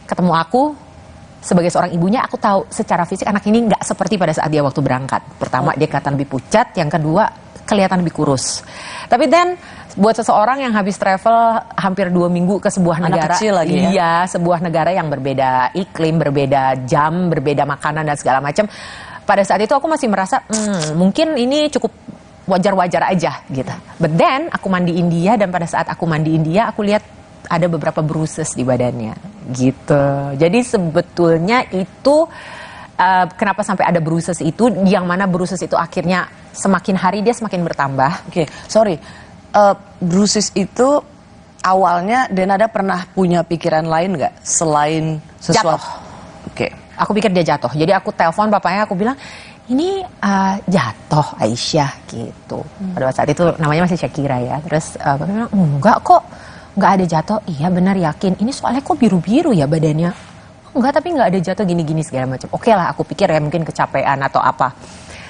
ketemu aku, sebagai seorang ibunya, aku tahu secara fisik anak ini nggak seperti pada saat dia waktu berangkat. Pertama, dia kelihatan lebih pucat. Yang kedua, kelihatan lebih kurus. Tapi buat seseorang yang habis travel hampir 2 minggu ke sebuah negara, kecil lagi ya? Iya, sebuah negara yang berbeda iklim, berbeda jam, berbeda makanan dan segala macam. Pada saat itu aku masih merasa, mungkin ini cukup wajar-wajar aja gitu. But then aku mandiin dia, dan pada saat aku mandiin dia, aku lihat ada beberapa bruises di badannya gitu. Jadi sebetulnya itu kenapa sampai ada bruises itu, yang mana bruises itu akhirnya semakin hari dia semakin bertambah. Oke, sorry. Bruises itu awalnya Denada pernah punya pikiran lain nggak selain sesuatu? Jatuh. Oke. Aku pikir dia jatuh. Jadi aku telepon bapaknya, aku bilang, ini jatuh Aisyah gitu. Pada saat itu namanya masih Syakira ya. Terus bapaknya bilang, enggak kok, enggak ada jatuh. Iya benar, yakin. Ini soalnya kok biru-biru ya badannya. Enggak, tapi enggak ada jatuh gini-gini segala macam. Oke lah, aku pikir ya mungkin kecapean atau apa.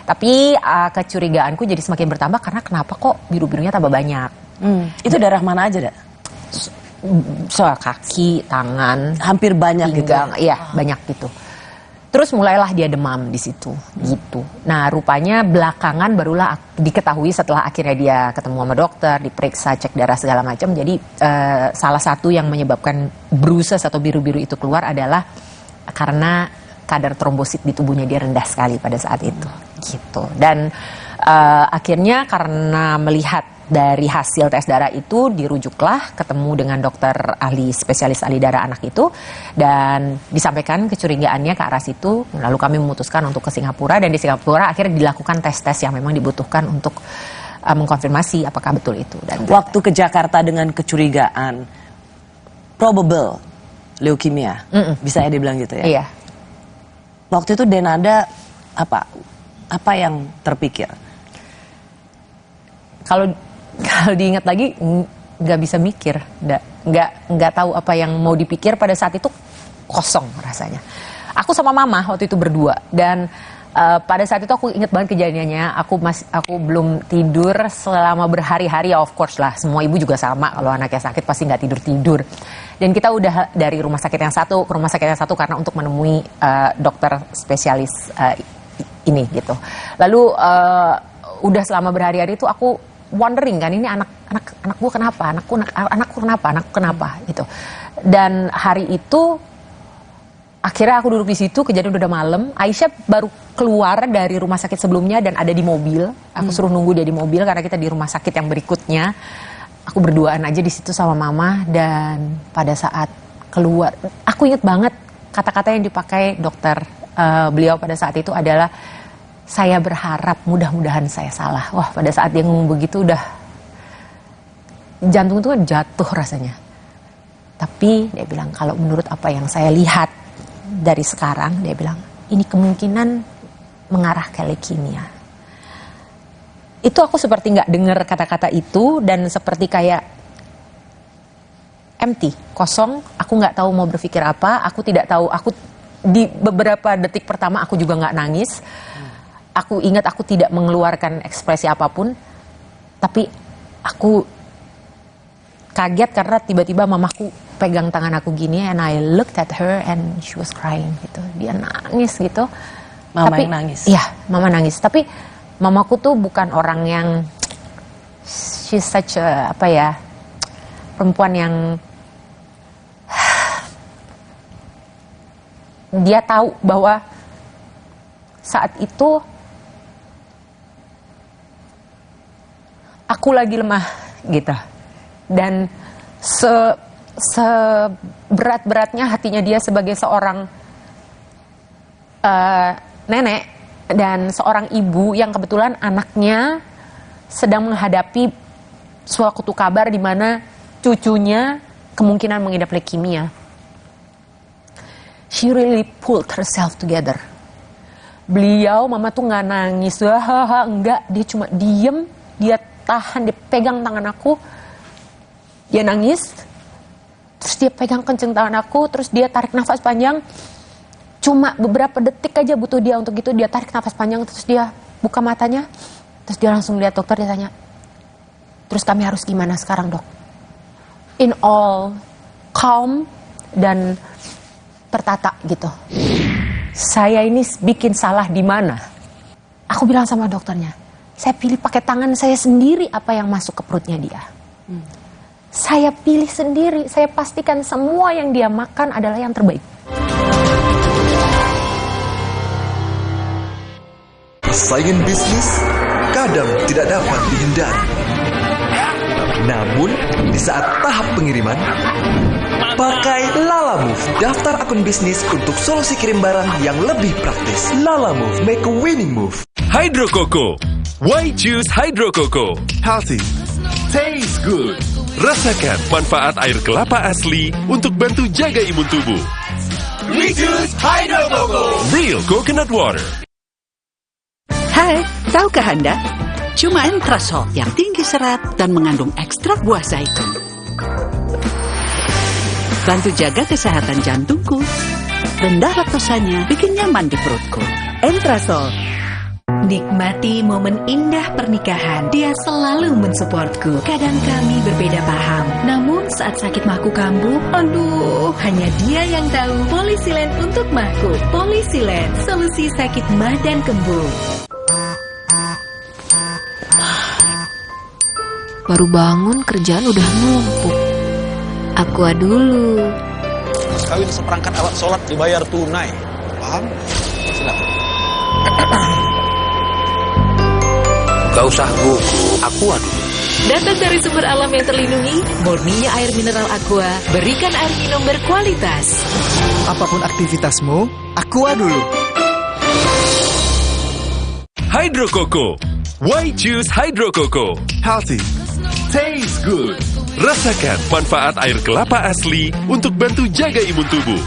Tapi kecurigaanku jadi semakin bertambah karena kenapa kok biru-birunya tambah banyak. Itu darah mana aja, Dak? Soal kaki, tangan, Hampir banyak pinggang, gitu. iya banyak gitu. Terus mulailah dia demam di situ, gitu. Nah rupanya belakangan barulah diketahui setelah akhirnya dia ketemu sama dokter, diperiksa, cek darah segala macam. Jadi salah satu yang menyebabkan bruises atau biru-biru itu keluar adalah karena kadar trombosit di tubuhnya dia rendah sekali pada saat itu, gitu. Dan akhirnya karena melihat dari hasil tes darah itu, dirujuklah ketemu dengan dokter ahli spesialis ahli darah anak itu, dan disampaikan kecurigaannya ke arah situ. Lalu kami memutuskan untuk ke Singapura, dan di Singapura akhirnya dilakukan tes-tes yang memang dibutuhkan untuk mengkonfirmasi apakah betul itu. Dan waktu ke Jakarta dengan kecurigaan probable leukemia, bisa ya dibilang gitu ya? Iya. Waktu itu Denada apa yang terpikir? Kalau diingat lagi nggak bisa mikir, nggak tahu apa yang mau dipikir. Pada saat itu kosong rasanya. Aku sama mama waktu itu berdua, dan pada saat itu aku ingat banget kejadiannya. Aku belum tidur selama berhari-hari, ya of course lah. Semua ibu juga sama, kalau anaknya sakit pasti nggak tidur. Dan kita udah dari rumah sakit yang satu ke rumah sakit yang satu karena untuk menemui dokter spesialis ini gitu. Lalu udah selama berhari-hari itu aku wondering kan, ini anak gue kenapa, anakku kenapa gitu. Dan hari itu akhirnya aku duduk di situ, kejadian udah malam. Aisyah baru keluar dari rumah sakit sebelumnya dan ada di mobil. Aku suruh nunggu dia di mobil karena kita di rumah sakit yang berikutnya. Aku berduaan aja di situ sama mama, dan pada saat keluar, aku inget banget kata-kata yang dipakai dokter beliau pada saat itu adalah, saya berharap mudah-mudahan saya salah. Wah, pada saat dia ngomong begitu udah jantung tuh jatuh rasanya. Tapi dia bilang, kalau menurut apa yang saya lihat dari sekarang, dia bilang, ini kemungkinan mengarah ke leukemia. Itu aku seperti nggak dengar kata-kata itu, dan seperti kayak empty, kosong. Aku nggak tahu mau berpikir apa. Aku tidak tahu. Aku di beberapa detik pertama aku juga nggak nangis. Aku ingat aku tidak mengeluarkan ekspresi apapun, tapi aku kaget karena tiba-tiba mamaku pegang tangan aku gini, and I looked at her and she was crying gitu. Dia nangis gitu. Mama tapi, yang nangis? Iya, mama nangis. Tapi mamaku tuh bukan orang yang, she's such a, perempuan yang dia tahu bahwa saat itu aku lagi lemah gitu, dan seberat-beratnya hatinya dia sebagai seorang nenek dan seorang ibu yang kebetulan anaknya sedang menghadapi suatu kabar di mana cucunya kemungkinan mengidap leukemia. She really pulled herself together. Mama tuh nggak nangis, enggak, dia cuma diem, dia tahan, dia pegang tangan aku, dia nangis, terus dia pegang kenceng tangan aku, terus dia tarik nafas panjang, cuma beberapa detik aja butuh dia untuk itu. Dia tarik nafas panjang, terus dia buka matanya, terus dia langsung lihat dokter, dia tanya, terus kami harus gimana sekarang, dok? In all calm dan tertata gitu. Saya ini bikin salah di mana? Aku bilang sama dokternya, saya pilih pakai tangan saya sendiri apa yang masuk ke perutnya dia. Saya pilih sendiri, saya pastikan semua yang dia makan adalah yang terbaik. Saingan bisnis kadang tidak dapat dihindari. Namun, di saat tahap pengiriman, pakai Lalamove, daftar akun bisnis untuk solusi kirim barang yang lebih praktis. Lalamove, make a winning move. Hydro Coco. Why choose Hydro Coco? Healthy. Taste good. Rasakan manfaat air kelapa asli untuk bantu jaga imun tubuh. We choose Hydro Coco. Real coconut water. Hai, tahukah Anda? Cuma Entrasol yang tinggi serat dan mengandung ekstrak buah zaitun. Bantu jaga kesehatan jantungku. Rendah laktosanya bikin nyaman di perutku. Entrasol. Nikmati momen indah pernikahan. Dia selalu mensupportku. Kadang kami berbeda paham. Namun saat sakit mahku kambuh, aduh, hanya dia yang tahu. Polisilen untuk mahku. Polisilen, solusi sakit mah dan kembuh. Baru bangun kerjaan udah numpuk. Aqua dulu. Mas kawin seperangkat alat sholat dibayar tunai. Paham? Silakan. Gak usah gugup, Aqua dulu. Datang dari sumber alam yang terlindungi, murninya air mineral Aqua, berikan air minum berkualitas. Apapun aktivitasmu, Aqua dulu. Hydro Coco. Why choose Hydro Coco? Healthy. Taste good. Rasakan manfaat air kelapa asli untuk bantu jaga imun tubuh.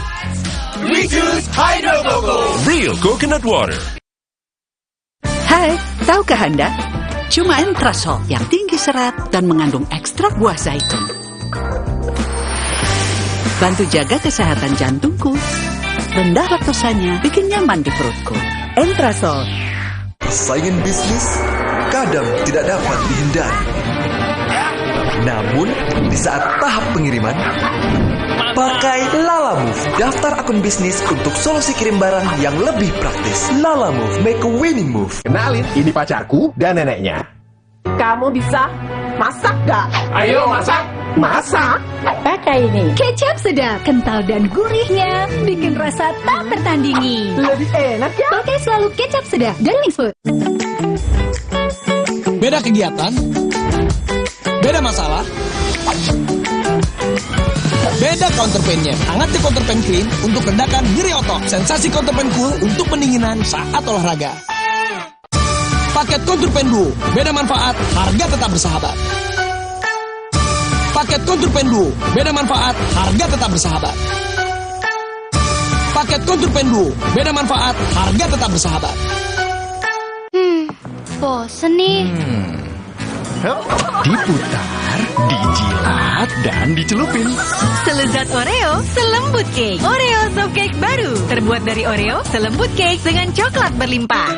We choose Hydro Coco. Real coconut water. Hai, tahukah Anda? Cuma Entrasol yang tinggi serat dan mengandung ekstrak buah zaitun. Bantu jaga kesehatan jantungku. Rendah laktosanya bikin nyaman di perutku. Entrasol. Saingan bisnis kadang tidak dapat dihindari. Namun, di saat tahap pengiriman, pakai Lalamove, daftar akun bisnis untuk solusi kirim barang yang lebih praktis. Lalamove, make a winning move. Kenalin, ini pacarku dan neneknya. Kamu bisa masak gak? Ayo masak, masak. Pakai ini. Kecap sedap, kental dan gurihnya, bikin rasa tak tertandingi. Lebih enak ya? Pakai selalu kecap sedap dari Food. Beda kegiatan, beda masalah, beda counterpainnya. Hangatnya counterpain clean untuk redakan nyeri otot. Sensasi counterpain cool untuk pendinginan saat olahraga. Paket counterpain duo, beda manfaat, harga tetap bersahabat. Paket counterpain duo, beda manfaat, harga tetap bersahabat. Paket counterpain duo, beda manfaat, harga tetap bersahabat. Bosen nih. Diputar, dijilat, dan dicelupin. Selezat Oreo, selembut cake. Oreo soft cake baru, terbuat dari Oreo, selembut cake dengan coklat berlimpah.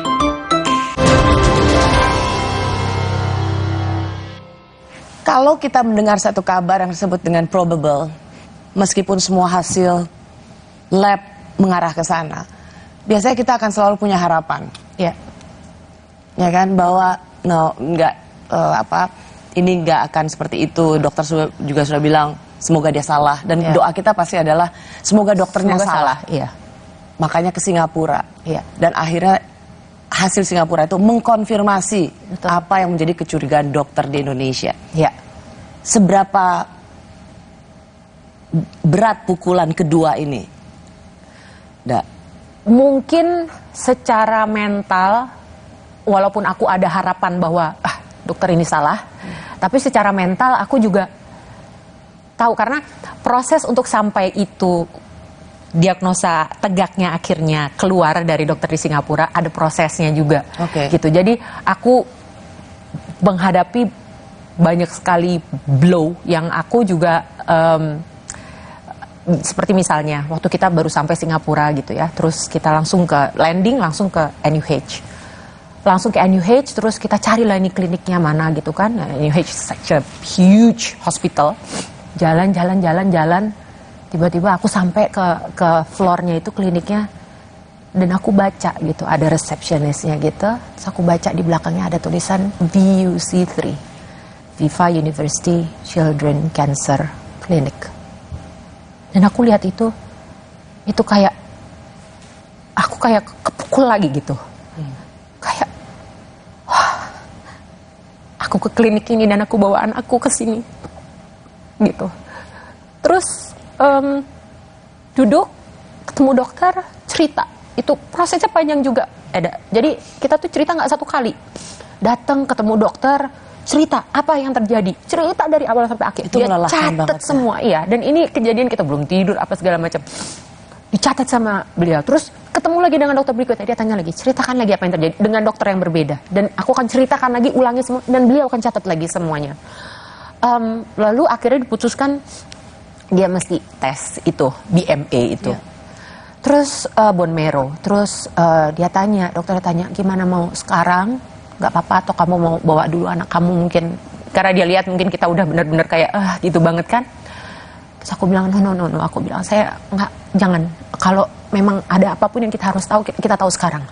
Kalau kita mendengar satu kabar yang disebut dengan probable, meskipun semua hasil lab mengarah ke sana, biasanya kita akan selalu punya harapan, ya kan, bahwa ini nggak akan seperti itu. Dokter juga sudah bilang semoga dia salah, dan doa kita pasti adalah semoga dokternya salah. Iya. Makanya ke Singapura, dan akhirnya hasil Singapura itu mengkonfirmasi apa yang menjadi kecurigaan dokter di Indonesia. Ya. Seberapa berat pukulan kedua ini? Mungkin secara mental, walaupun aku ada harapan bahwa dokter ini salah, tapi secara mental aku juga tahu, karena proses untuk sampai itu diagnosa tegaknya akhirnya keluar dari dokter di Singapura, ada prosesnya juga. Gitu. Jadi aku menghadapi banyak sekali blow yang aku juga seperti misalnya waktu kita baru sampai Singapura gitu ya, terus kita langsung ke landing, langsung ke NUH. Langsung ke NUH, terus kita carilah ini kliniknya mana gitu kan. NUH is such a huge hospital. Jalan. Tiba-tiba aku sampai ke floornya itu kliniknya, dan aku baca gitu, ada resepsionisnya gitu. Terus aku baca di belakangnya ada tulisan VUC3, Viva University Children Cancer Clinic. Dan aku lihat itu kayak aku kayak kepukul lagi gitu. Kayak wah, aku ke klinik ini dan aku bawa anakku ke sini gitu. Terus duduk, ketemu dokter, cerita. Itu prosesnya panjang juga, Eda. Jadi kita tuh cerita nggak satu kali. Datang ketemu dokter, cerita apa yang terjadi, cerita dari awal sampai akhir. Itu dia melelahkan catat banget, semua, iya. Dan ini kejadian kita belum tidur apa segala macam. Dicatat sama beliau. Terus ketemu lagi dengan dokter berikutnya, dia tanya lagi, ceritakan lagi apa yang terjadi dengan dokter yang berbeda. Dan aku akan ceritakan lagi, ulangi semua, dan beliau akan catat lagi semuanya. Lalu akhirnya diputuskan dia mesti tes itu, BMA itu. Yeah. Terus bone marrow. Terus dia tanya, dokternya tanya, gimana mau sekarang? Gak apa-apa atau kamu mau bawa dulu anak kamu mungkin? Karena dia lihat mungkin kita udah benar-benar kayak gitu banget kan. Terus aku bilang no. Aku bilang saya nggak, jangan. Kalau memang ada apapun yang kita harus tahu, kita tahu sekarang.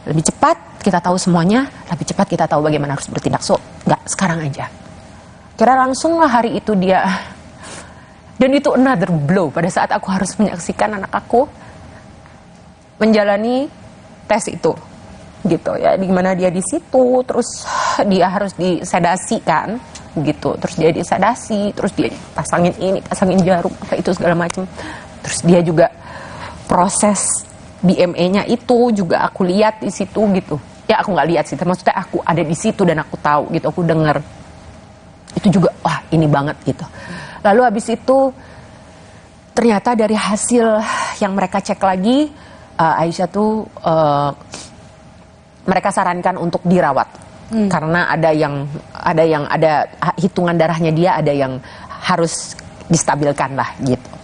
Lebih cepat kita tahu semuanya, lebih cepat kita tahu bagaimana harus bertindak. So nggak, sekarang aja. Kira langsung lah hari itu dia. Dan itu another blow pada saat aku harus menyaksikan anak aku menjalani tes itu, gitu ya, dimana dia di situ, terus dia harus disedasi kan, gitu, terus dia disedasi, terus dia pasangin ini, pasangin jarum, apa itu segala macam, terus dia juga proses BMA-nya itu juga aku lihat di situ gitu, ya aku nggak lihat sih, maksudnya aku ada di situ dan aku tahu gitu, aku dengar, itu juga wah ini banget gitu. Lalu habis itu ternyata dari hasil yang mereka cek lagi, Aisyah tuh mereka sarankan untuk dirawat karena ada hitungan darahnya dia ada yang harus distabilkan lah gitu.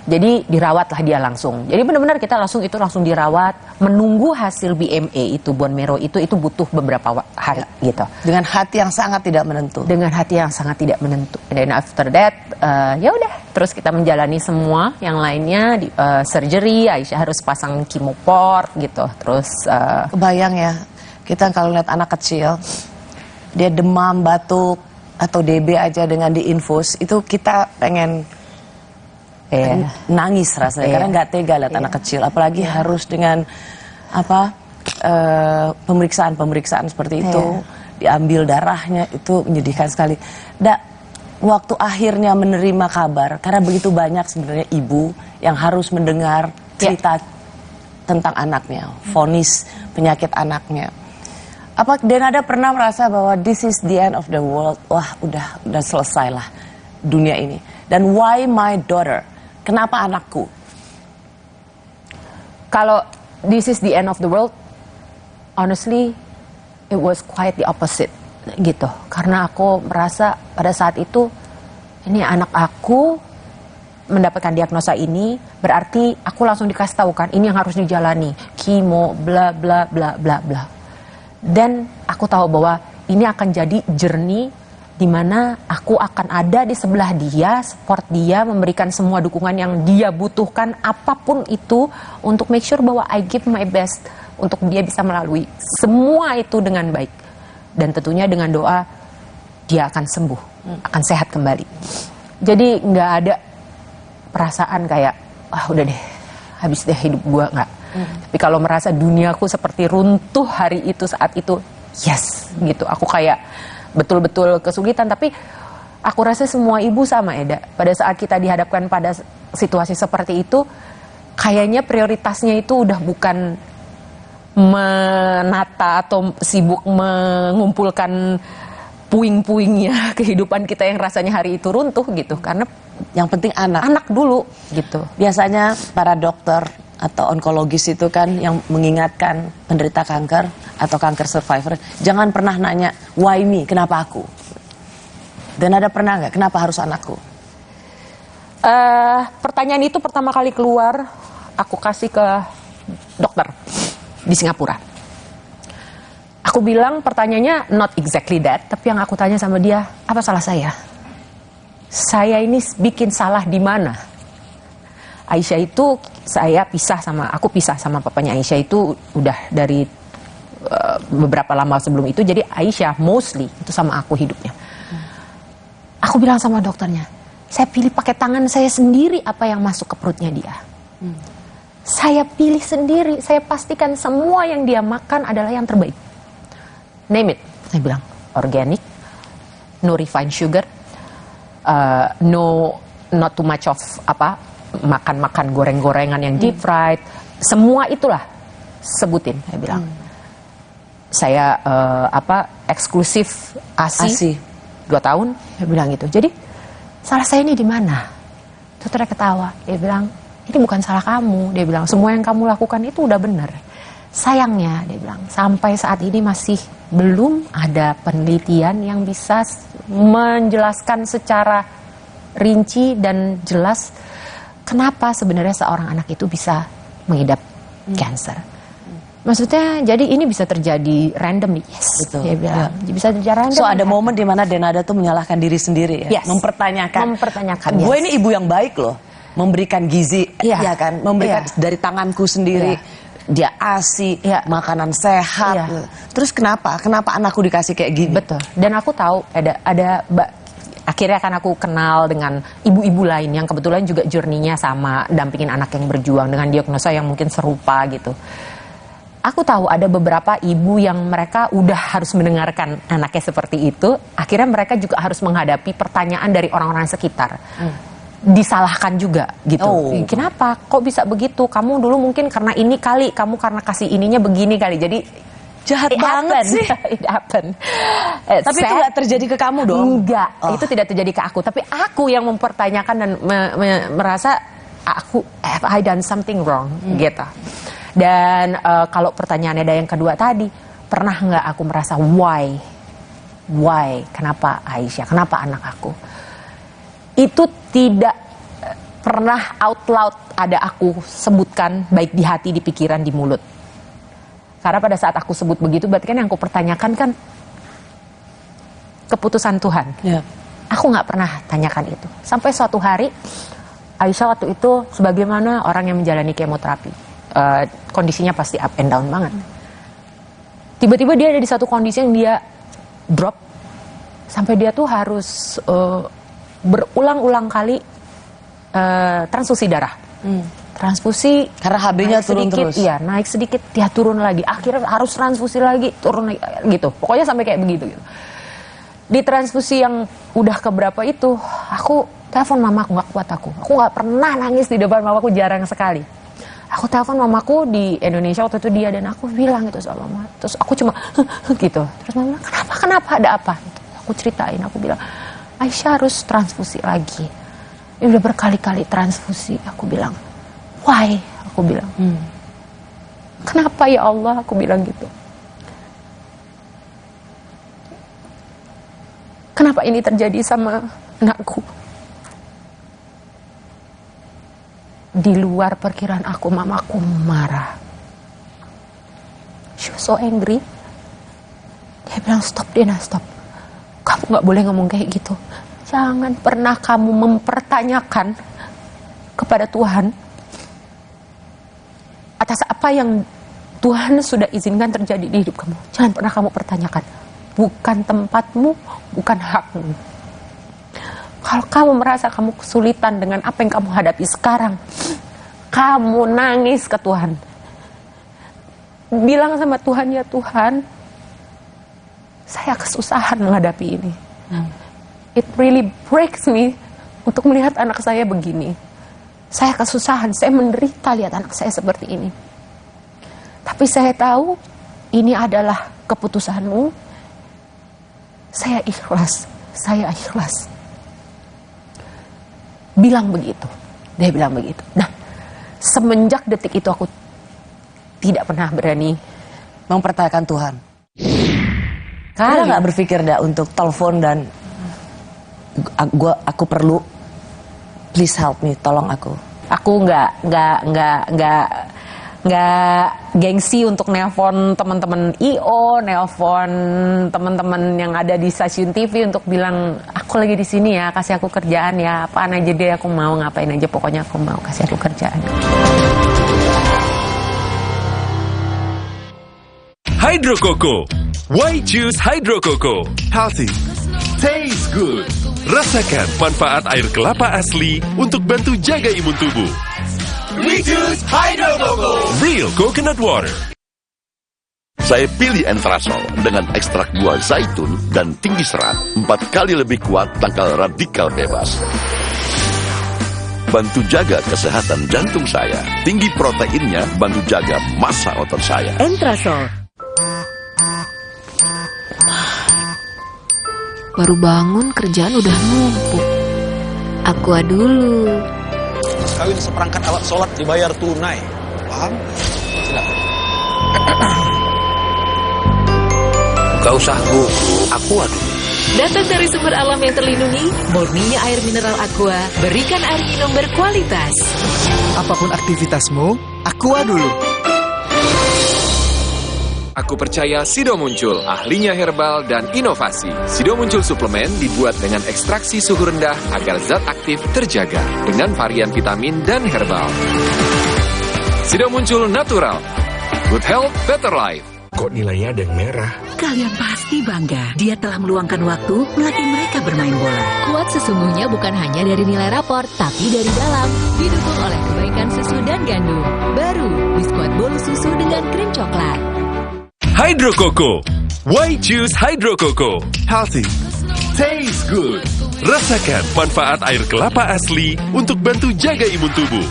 Jadi dirawatlah dia langsung. Jadi benar-benar kita langsung dirawat, menunggu hasil BMA itu, bone marrow itu butuh beberapa hari gitu. Dengan hati yang sangat tidak menentu. Dengan hati yang sangat tidak menentu. Dan after that, ya udah, terus kita menjalani semua yang lainnya, surgery, Aisyah harus pasang chemoport gitu. Terus kebayang ya, kita kalau lihat anak kecil, dia demam, batuk atau DB aja dengan diinfus, itu kita pengen nangis rasanya karena nggak tega lihat anak kecil, apalagi harus dengan pemeriksaan seperti itu, diambil darahnya, itu menyedihkan sekali. Waktu akhirnya menerima kabar, karena begitu banyak sebenarnya ibu yang harus mendengar cerita tentang anaknya, vonis penyakit anaknya. Apa Denada pernah merasa bahwa this is the end of the world? Wah, udah selesai lah dunia ini. Dan why my daughter? Kenapa anakku? Kalau this is the end of the world, honestly, it was quite the opposite gitu. Karena aku merasa pada saat itu, ini anak aku mendapatkan diagnosa ini, berarti aku langsung dikasih tahu kan, ini yang harus dijalani, kimo, bla bla bla bla bla. Dan aku tahu bahwa ini akan jadi journey di mana aku akan ada di sebelah dia, support dia, memberikan semua dukungan yang dia butuhkan, apapun itu, untuk make sure bahwa I give my best untuk dia bisa melalui semua itu dengan baik. Dan tentunya dengan doa dia akan sembuh, akan sehat kembali. Jadi nggak ada perasaan kayak, udah deh, habis deh hidup gua, nggak. Tapi kalau merasa duniaku seperti runtuh hari itu, saat itu, yes, gitu. Aku kayak betul-betul kesulitan, tapi aku rasa semua ibu sama, Eda. Pada saat kita dihadapkan pada situasi seperti itu, kayaknya prioritasnya itu udah bukan menata atau sibuk mengumpulkan puing-puingnya kehidupan kita yang rasanya hari itu runtuh gitu. Karena yang penting anak dulu gitu. Biasanya para dokter atau onkologis itu kan yang mengingatkan penderita kanker atau kanker survivor, jangan pernah nanya why me, kenapa aku. Dan ada pernah nggak, kenapa harus anakku? Pertanyaan itu pertama kali keluar, aku kasih ke dokter di Singapura. Aku bilang pertanyaannya not exactly that, tapi yang aku tanya sama dia, apa salah saya? Saya ini bikin salah di mana? Aisyah itu aku pisah sama papanya Aisyah itu udah dari beberapa lama sebelum itu. Jadi Aisyah mostly itu sama aku hidupnya. Aku bilang sama dokternya, saya pilih pakai tangan saya sendiri apa yang masuk ke perutnya dia. Saya pilih sendiri, saya pastikan semua yang dia makan adalah yang terbaik. Name it, saya bilang organic, no refined sugar, not too much of makan goreng-gorengan yang deep fried, semua itulah sebutin, saya bilang. Saya eksklusif ASI 2 tahun, saya bilang gitu. Jadi salah saya ini di mana? Dokternya ketawa, dia bilang ini bukan salah kamu, dia bilang semua yang kamu lakukan itu udah benar. Sayangnya, dia bilang sampai saat ini masih belum ada penelitian yang bisa menjelaskan secara rinci dan jelas kenapa sebenarnya seorang anak itu bisa mengidap cancer. Maksudnya jadi ini bisa terjadi random nih. Yes, betul. Dia bilang bisa terjadi random. So ada momen di mana Denada tuh menyalahkan diri sendiri ya. Yes. Mempertanyakan. Gue ini ibu yang baik loh. Memberikan gizi, ya kan? Memberikan dari tanganku sendiri. Dia ASI, makanan sehat. Terus kenapa anakku dikasih kayak gini? Betul. Dan aku tahu ada akhirnya kan aku kenal dengan ibu-ibu lain yang kebetulan juga journey-nya sama, dampingin anak yang berjuang dengan diagnosa yang mungkin serupa gitu. Aku tahu ada beberapa ibu yang mereka udah harus mendengarkan anaknya seperti itu. Akhirnya mereka juga harus menghadapi pertanyaan dari orang-orang sekitar. Disalahkan juga gitu. Kenapa? Kok bisa begitu? Kamu dulu mungkin karena ini kali, kamu karena kasih ininya begini kali. Jadi jahat banget sih. It happen. Tapi itu gak terjadi ke kamu dong? Enggak, itu tidak terjadi ke aku. Tapi aku yang mempertanyakan dan merasa have I done something wrong gitu. Dan kalau pertanyaannya ada yang kedua tadi, pernah nggak aku merasa why, kenapa Aisyah, kenapa anak aku? Itu tidak pernah out loud ada aku sebutkan, baik di hati, di pikiran, di mulut. Karena pada saat aku sebut begitu, berarti kan yang aku pertanyakan kan keputusan Tuhan. Aku nggak pernah tanyakan itu. Sampai suatu hari, Aisyah waktu itu sebagaimana orang yang menjalani kemoterapi. Kondisinya pasti up and down banget. Tiba-tiba dia ada di satu kondisi yang dia drop sampai dia tuh harus berulang-ulang kali transfusi darah. Transfusi karena HB-nya turun sedikit, terus. Iya, naik sedikit, dia turun lagi. Akhirnya harus transfusi lagi, turun lagi, gitu. Pokoknya sampai kayak begitu gitu. Di transfusi yang udah keberapa itu, aku telepon mamaku, nggak kuat aku. Aku nggak pernah nangis di depan mamaku, jarang sekali. Aku telepon mamaku di Indonesia waktu itu dia, dan aku bilang gitu sama mama. Terus aku cuma gitu. Terus mama, kenapa ada apa? Gitu. Aku ceritain, aku bilang Aisyah harus transfusi lagi. Ini udah berkali-kali transfusi. Aku bilang why? Aku bilang kenapa ya Allah? Aku bilang gitu. Kenapa ini terjadi sama anakku? Di luar perkiraan aku, mamaku marah. She was so angry. Dia bilang, stop Dena, stop. Kamu gak boleh ngomong kayak gitu. Jangan pernah kamu mempertanyakan kepada Tuhan atas apa yang Tuhan sudah izinkan terjadi di hidup kamu. Jangan pernah kamu pertanyakan. Bukan tempatmu, bukan hakmu. Kalau kamu merasa kamu kesulitan dengan apa yang kamu hadapi sekarang, kamu nangis ke Tuhan. Bilang sama Tuhan, ya Tuhan, saya kesusahan menghadapi ini. It really breaks me untuk melihat anak saya begini. Saya kesusahan, saya menderita lihat anak saya seperti ini. Tapi saya tahu ini adalah keputusanmu. Saya ikhlas, saya ikhlas. Bilang begitu, dia bilang begitu. Nah, semenjak detik itu aku tidak pernah berani mempertanyakan Tuhan. Karena nggak berpikir dah untuk telepon dan aku perlu, please help me, tolong aku. Aku nggak nggak gengsi untuk nelpon teman-teman IO, nelpon teman-teman yang ada di stasiun TV untuk bilang aku lagi di sini ya, kasih aku kerjaan ya, apaan aja deh aku mau, ngapain aja pokoknya aku mau, kasih aku kerjaan. Hydro Coco. Why choose Hydro Coco? Healthy, taste good. Rasakan manfaat air kelapa asli untuk bantu jaga imun tubuh. We choose Hydro Coco. Real coconut water. Saya pilih Entrasol dengan ekstrak buah zaitun dan tinggi serat, 4 kali lebih kuat tangkal radikal bebas. Bantu jaga kesehatan jantung saya. Tinggi proteinnya bantu jaga massa otot saya. Entrasol. Baru bangun kerjaan udah numpuk. Aqua dulu. Mas kawin seperangkat alat sholat dibayar tunai. Paham? Silakan. Gak usah gugup, Aqua dulu. Datang dari sumber alam yang terlindungi, murninya air mineral Aqua, berikan air minum berkualitas. Apapun aktivitasmu, Aqua dulu. Aku percaya Sido Muncul, ahlinya herbal dan inovasi. Sido Muncul suplemen dibuat dengan ekstraksi suhu rendah agar zat aktif terjaga dengan varian vitamin dan herbal. Sido Muncul natural. Good health, better life. Kok nilainya ada yang merah? Kalian pasti bangga. Dia telah meluangkan waktu melatih mereka bermain bola. Kuat sesungguhnya bukan hanya dari nilai rapor, tapi dari dalam. Didukung oleh kebaikan susu dan gandum. Baru, biskuit bolu susu dengan krim coklat. Hydro Coco. Why choose Hydro Coco? Healthy, taste good. Rasakan manfaat air kelapa asli untuk bantu jaga imun tubuh.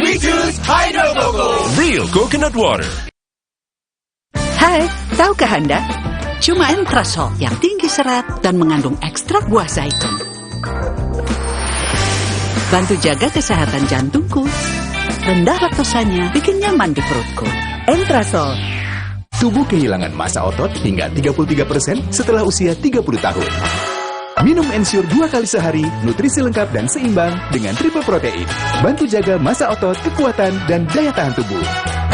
We choose Hydro Coco. Real coconut water. Hai, tahukah Anda? Cuma Entrasol yang tinggi serat dan mengandung ekstrak buah zaitun. Bantu jaga kesehatan jantungku. Rendah laktosanya bikin nyaman di perutku. Entrasol. Tubuh kehilangan massa otot hingga 33% setelah usia 30 tahun. Minum Ensure 2 kali sehari, nutrisi lengkap dan seimbang dengan triple protein. Bantu jaga massa otot, kekuatan, dan daya tahan tubuh.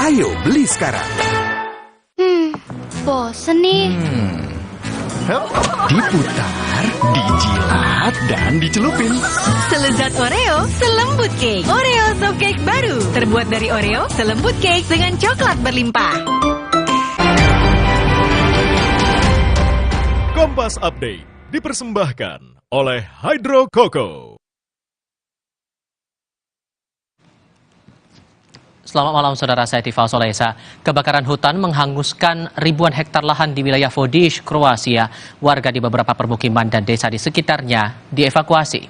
Ayo beli sekarang. Bosen nih. Diputar, dijilat, dan dicelupin. Selezat Oreo, selembut cake. Oreo soft cake baru, terbuat dari Oreo, selembut cake dengan coklat berlimpah. Kompas Update dipersembahkan oleh Hydro Coco. Selamat malam saudara, saya Tifal Solesa. Kebakaran hutan menghanguskan ribuan hektar lahan di wilayah Vodic, Kroasia. Warga di beberapa permukiman dan desa di sekitarnya dievakuasi.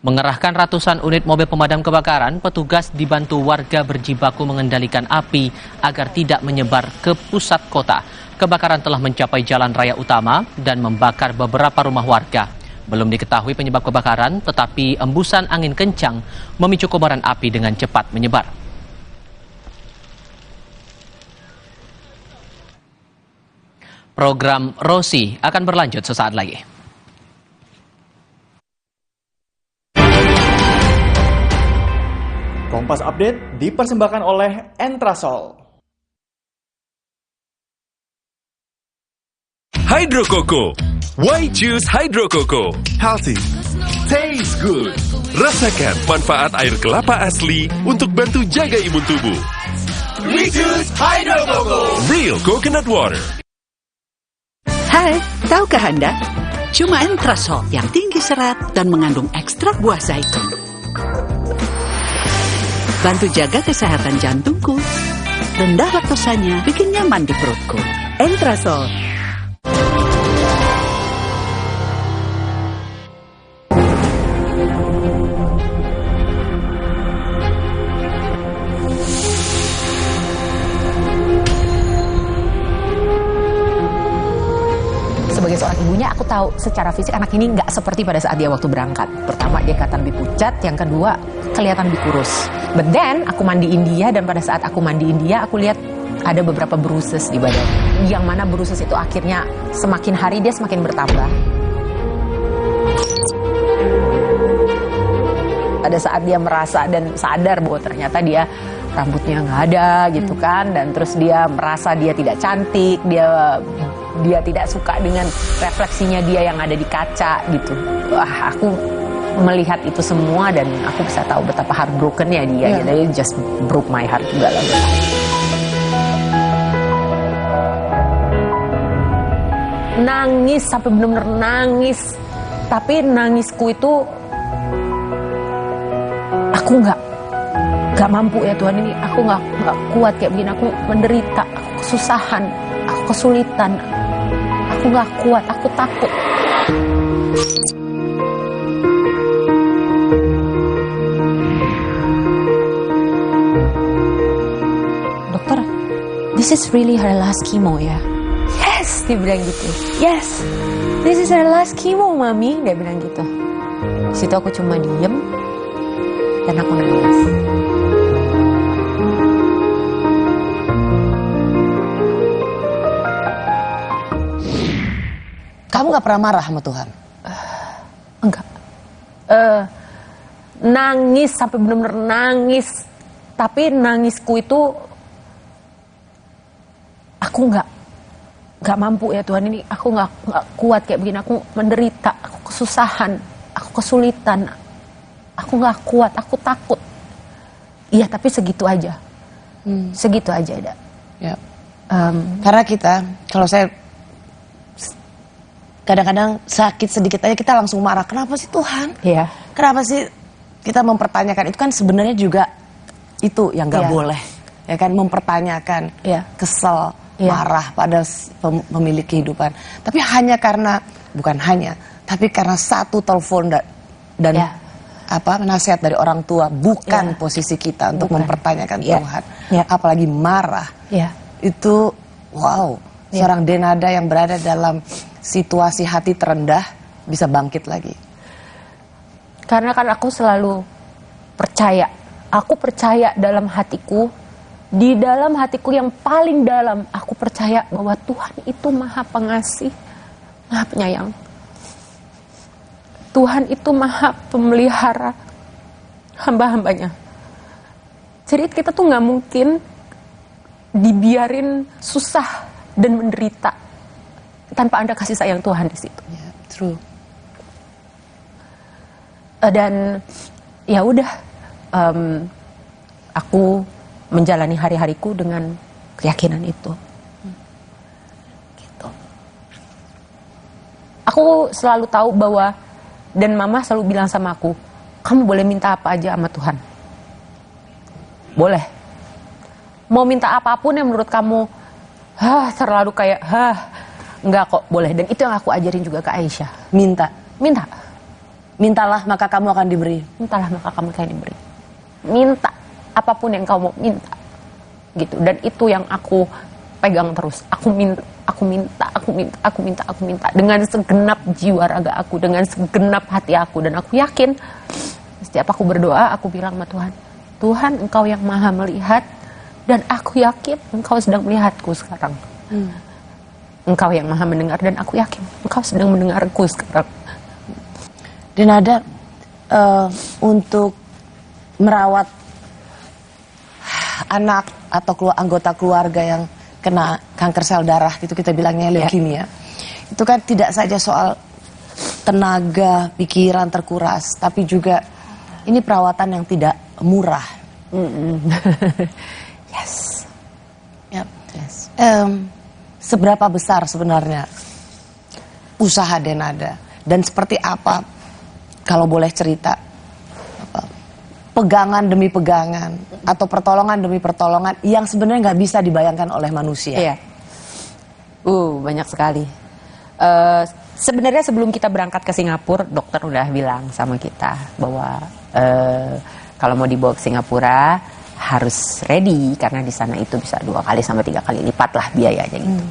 Mengerahkan ratusan unit mobil pemadam kebakaran, petugas dibantu warga berjibaku mengendalikan api agar tidak menyebar ke pusat kota. Kebakaran telah mencapai jalan raya utama dan membakar beberapa rumah warga. Belum diketahui penyebab kebakaran, tetapi embusan angin kencang memicu kobaran api dengan cepat menyebar. Program Rosi akan berlanjut sesaat lagi. Kompas Update dipersembahkan oleh Entrasol. Hydro Coco. Why choose Hydro Coco? Healthy, taste good. Rasakan manfaat air kelapa asli untuk bantu jaga imun tubuh. We choose Hydro Coco. Real coconut water. Hai, tahukah Anda? Cuma Entrasol yang tinggi serat dan mengandung ekstrak buah zaitun. Bantu jaga kesehatan jantungku. Rendah laktosanya bikin nyaman di perutku. Entrasol. Sebagai seorang ibunya, aku tahu secara fisik anak ini nggak seperti pada saat dia waktu berangkat. Pertama, dia kelihatan lebih pucat. Yang kedua, kelihatan lebih kurus. But then, aku mandiin dia, dan pada saat aku mandiin dia, aku lihat ada beberapa bruises di badan. Yang mana bruises itu akhirnya semakin hari dia semakin bertambah. Pada saat dia merasa dan sadar bahwa ternyata dia rambutnya nggak ada gitu kan, dan terus dia merasa dia tidak cantik, dia tidak suka dengan refleksinya dia yang ada di kaca gitu. Wah, aku melihat itu semua dan aku bisa tahu betapa heartbroken-nya dia. Jadi just broke my heart juga lah. Nangis sampai benar-benar nangis, tapi nangisku itu aku nggak mampu ya Tuhan, ini aku nggak kuat kayak begini, aku menderita, aku kesusahan, aku kesulitan, aku nggak kuat, aku takut. Dokter, this is really her last chemo ya? Yes, dia bilang gitu. Yes, this is her last chemo, Mami, dia bilang gitu. Di situ aku cuma diem dan aku nangis. Kamu nggak pernah marah sama Tuhan? Enggak. Nangis sampai benar-benar nangis, tapi nangisku itu aku nggak mampu ya Tuhan, ini aku nggak kuat kayak begini, aku menderita, aku kesusahan, aku kesulitan, aku nggak kuat, aku takut. Iya, tapi segitu aja, segitu aja ada. Ya. Karena kita, kalau saya kadang-kadang sakit sedikit aja kita langsung marah. Kenapa sih Tuhan? Iya. Kenapa sih kita mempertanyakan? Itu kan sebenarnya juga itu yang nggak boleh, ya kan, mempertanyakan, kesel, marah pada pemilik kehidupan. Tapi hanya karena, bukan hanya, tapi karena satu telepon dan nasihat dari orang tua, bukan posisi kita untuk mempertanyakan Tuhan. Apalagi marah. Itu, wow, seorang Denada yang berada dalam situasi hati terendah bisa bangkit lagi. Karena kan aku selalu percaya, aku percaya dalam hatiku, di dalam hatiku yang paling dalam, aku percaya bahwa Tuhan itu Maha Pengasih, Maha Penyayang. Tuhan itu Maha Pemelihara hamba-hambanya. Jadi kita tuh nggak mungkin dibiarin susah dan menderita tanpa ada kasih sayang Tuhan di situ. True. Dan ya udah, aku menjalani hari-hariku dengan keyakinan itu. Gitu. Aku selalu tahu bahwa, dan Mama selalu bilang sama aku, kamu boleh minta apa aja sama Tuhan. Boleh. Mau minta apapun yang menurut kamu terlalu kayak enggak kok, boleh. Dan itu yang aku ajarin juga ke Aisyah. Minta. Mintalah maka kamu akan diberi. Mintalah maka kamu akan diberi. Minta apapun yang kamu minta. Gitu. Dan itu yang aku pegang terus. Aku minta dengan segenap jiwa raga aku, dengan segenap hati aku, dan aku yakin setiap aku berdoa aku bilang sama Tuhan, Tuhan, Engkau yang Maha melihat, dan aku yakin Engkau sedang melihatku sekarang. Engkau yang Maha mendengar, dan aku yakin Engkau sedang mendengarku sekarang. Dan ada untuk merawat anak atau anggota keluarga yang kena kanker sel darah, gitu kita bilangnya leukemia. Itu kan tidak saja soal tenaga, pikiran terkuras, tapi juga ini perawatan yang tidak murah. Yes. Seberapa besar sebenarnya usaha Denada, dan seperti apa, kalau boleh cerita, pegangan demi pegangan atau pertolongan demi pertolongan yang sebenarnya nggak bisa dibayangkan oleh manusia? Iya. Banyak sekali. Sebenarnya sebelum kita berangkat ke Singapura, dokter udah bilang sama kita bahwa kalau mau dibawa ke Singapura harus ready, karena di sana itu bisa 2 kali sampai 3 kali lipat lah biayanya gitu.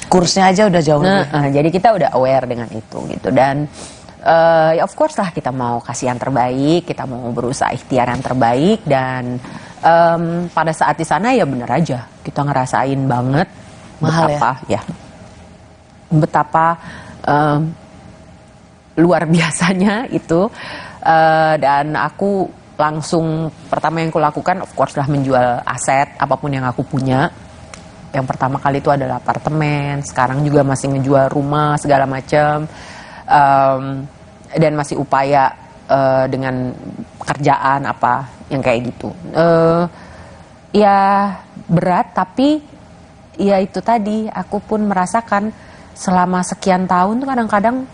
Kursnya aja udah jauh lebih. Jadi kita udah aware dengan itu gitu, dan ya of course lah kita mau kasih yang terbaik, kita mau berusaha ikhtiar yang terbaik, dan pada saat di sana ya bener aja kita ngerasain banget mahal betapa luar biasanya itu, dan aku langsung pertama yang aku lakukan of course lah menjual aset apapun yang aku punya. Yang pertama kali itu adalah apartemen, sekarang juga masih ngejual rumah segala macam, dan masih upaya dengan pekerjaan apa yang kayak gitu. Ya berat, tapi ya itu tadi aku pun merasakan selama sekian tahun tuh kadang-kadang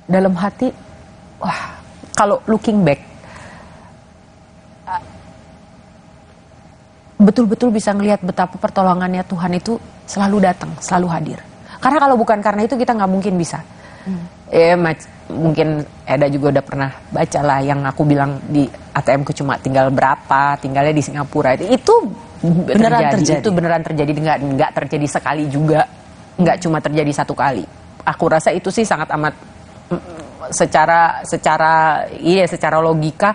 dalam hati, wah, kalau looking back betul-betul bisa ngelihat betapa pertolongannya Tuhan itu selalu datang, selalu hadir. Karena kalau bukan karena itu kita nggak mungkin bisa. Mungkin Eda juga udah pernah baca lah yang aku bilang di ATM-ku cuma tinggal berapa, tinggalnya di Singapura. Itu beneran terjadi. Itu beneran terjadi, nggak terjadi sekali juga, nggak cuma terjadi satu kali. Aku rasa itu sih sangat amat secara logika.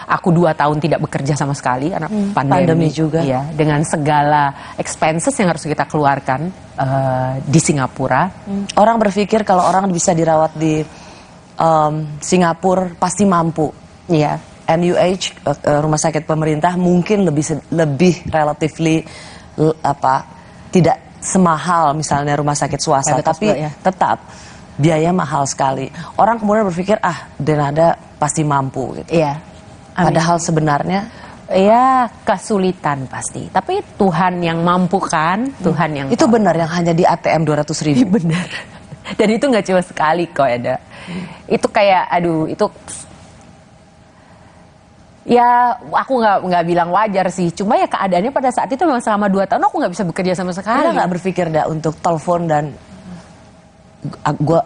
Aku 2 tahun tidak bekerja sama sekali karena pandemi juga. Ya, dengan segala expenses yang harus kita keluarkan di Singapura. Orang berpikir kalau orang bisa dirawat di Singapura pasti mampu. Iya. NUH rumah sakit pemerintah mungkin lebih relatively tidak semahal misalnya rumah sakit swasta, tapi tetap biaya mahal sekali. Orang kemudian berpikir Denada pasti mampu gitu. Iya. Padahal sebenarnya ya kesulitan pasti. Tapi Tuhan yang mampu kan, Tuhan yang itu benar yang hanya di ATM 200.000. Benar. Dan itu nggak cuma sekali kok ada. Itu kayak itu ya aku nggak bilang wajar sih. Cuma ya keadaannya pada saat itu memang selama 2 tahun aku nggak bisa bekerja sama sekali. Anda nggak berpikir untuk telepon dan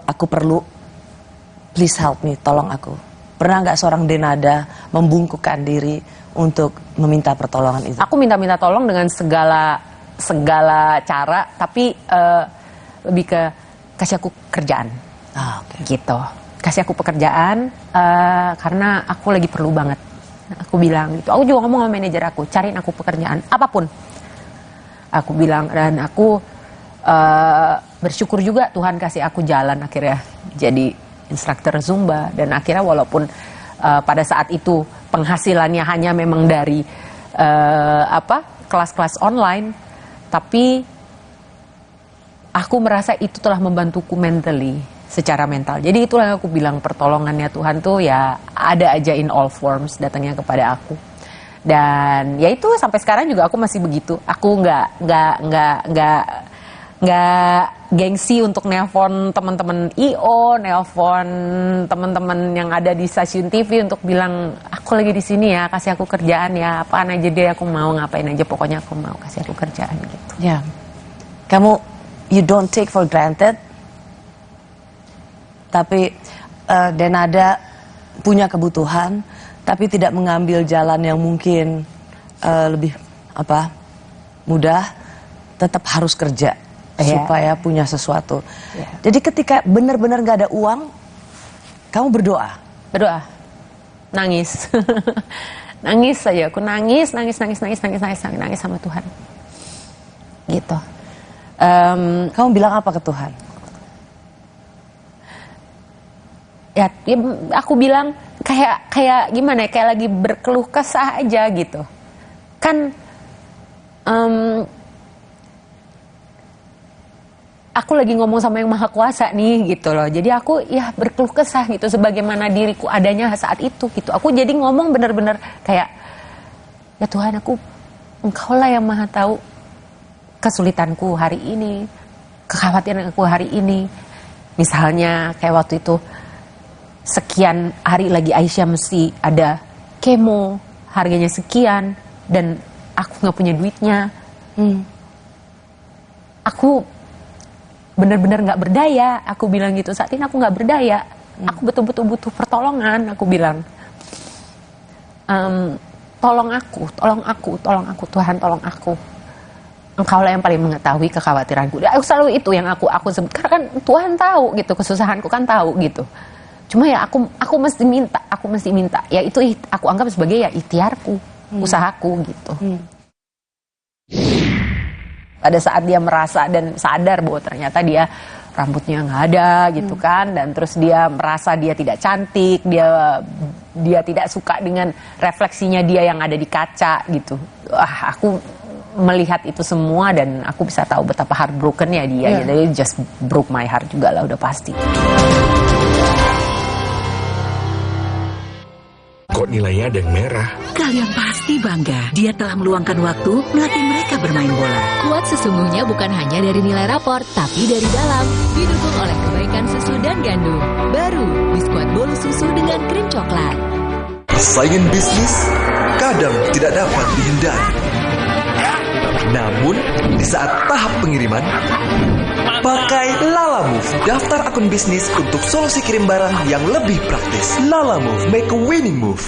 aku perlu, please help me, tolong aku. Pernah nggak seorang Denada membungkukkan diri untuk meminta pertolongan itu? Aku minta tolong dengan segala cara, tapi lebih ke kasih aku kerjaan. Gitu. Kasih aku pekerjaan karena aku lagi perlu banget. Aku bilang gitu. Aku juga ngomong sama manajer aku, cariin aku pekerjaan apapun. Aku bilang, dan aku bersyukur juga Tuhan kasih aku jalan akhirnya jadi instruktur Zumba. Dan akhirnya walaupun pada saat itu penghasilannya hanya memang dari kelas-kelas online, tapi aku merasa itu telah membantuku mentally, secara mental. Jadi itulah yang aku bilang, pertolongannya Tuhan tuh ya ada aja in all forms datangnya kepada aku. Dan ya itu sampai sekarang juga aku masih begitu. Aku nggak gengsi untuk nelpon teman-teman IO, nelpon teman-teman yang ada di stasiun TV untuk bilang aku lagi di sini ya, kasih aku kerjaan ya, apaan aja deh, aku mau ngapain aja, pokoknya aku mau, kasih aku kerjaan gitu. Ya, kamu you don't take for granted, tapi Denada punya kebutuhan, tapi tidak mengambil jalan yang mungkin lebih mudah, tetap harus kerja. Supaya punya sesuatu. Jadi ketika benar-benar gak ada uang, kamu berdoa? Berdoa, nangis. Nangis saja, aku nangis sama Tuhan. Gitu. Kamu bilang apa ke Tuhan? Ya, aku bilang kayak gimana ya, kayak lagi berkeluh kesah aja gitu. Kan aku lagi ngomong sama yang maha kuasa nih gitu loh. Jadi aku ya berkeluh kesah gitu sebagaimana diriku adanya saat itu gitu. Aku jadi ngomong benar-benar kayak, ya Tuhan, Engkaulah yang maha tahu kesulitanku hari ini, kekhawatiran aku hari ini. Misalnya kayak waktu itu sekian hari lagi Aisyah mesti ada kemo, harganya sekian, dan aku nggak punya duitnya. Aku benar-benar nggak berdaya, aku bilang gitu. Saat ini aku nggak berdaya, aku betul-betul butuh pertolongan. Aku bilang, tolong aku Tuhan, tolong aku. Engkaulah yang paling mengetahui kekhawatiranku. Aku selalu itu yang aku sebut, karena kan Tuhan tahu gitu, kesusahanku kan tahu gitu. Cuma ya aku mesti minta. Ya itu aku anggap sebagai ya ikhtiarku, usahaku gitu. Pada saat dia merasa dan sadar bahwa ternyata dia rambutnya nggak ada gitu kan, dan terus dia merasa dia tidak cantik, dia tidak suka dengan refleksinya dia yang ada di kaca gitu. Aku melihat itu semua dan aku bisa tahu betapa heartbroken-nya dia. Jadi just broke my heart juga lah, udah pasti. Kok nilainya ada yang merah? Kalian pasti bangga. Dia telah meluangkan waktu melatih mereka bermain bola. Kuat sesungguhnya bukan hanya dari nilai rapor, tapi dari dalam. Didukung oleh kebaikan susu dan gandum. Baru biskuit bolu susu dengan krim coklat. Saingan bisnis kadang tidak dapat dihindari. Namun, di saat tahap pengiriman, pakai Lala Move, daftar akun bisnis untuk solusi kirim barang yang lebih praktis. Lala Move, make a winning move.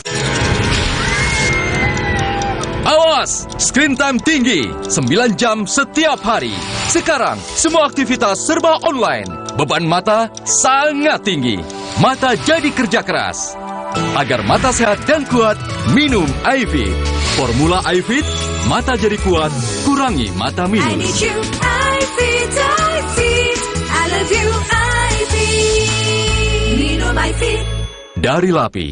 Awas, screen time tinggi, 9 jam setiap hari. Sekarang, semua aktivitas serba online. Beban mata sangat tinggi. Mata jadi kerja keras. Agar mata sehat dan kuat, minum iFit. Formula iFit, mata jadi kuat, kurangi mata minus. I need you, iFit, iFit. I love you, iFit. Minum iFit. Dari Lapi.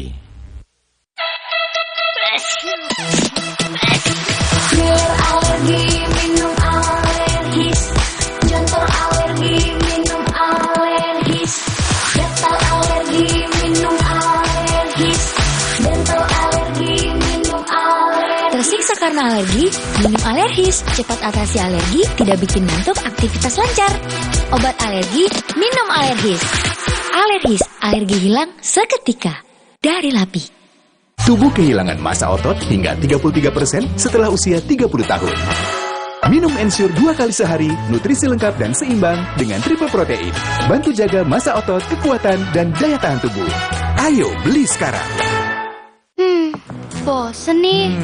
Alergi, minum alergis. Jantung alergi, minum alergis. Gatal alergi, minum alergis. Dental alergi, minum alergis. Tersiksa karena alergi, minum alergis. Cepat atasi alergi, tidak bikin ngantuk, aktivitas lancar. Obat alergi, minum alergis. Alergis, alergi hilang seketika. Dari Lapi. Tubuh kehilangan massa otot hingga 33% setelah usia 30 tahun. Minum Ensure 2 kali sehari, nutrisi lengkap dan seimbang dengan triple protein. Bantu jaga massa otot, kekuatan, dan daya tahan tubuh. Ayo beli sekarang. Bosen nih.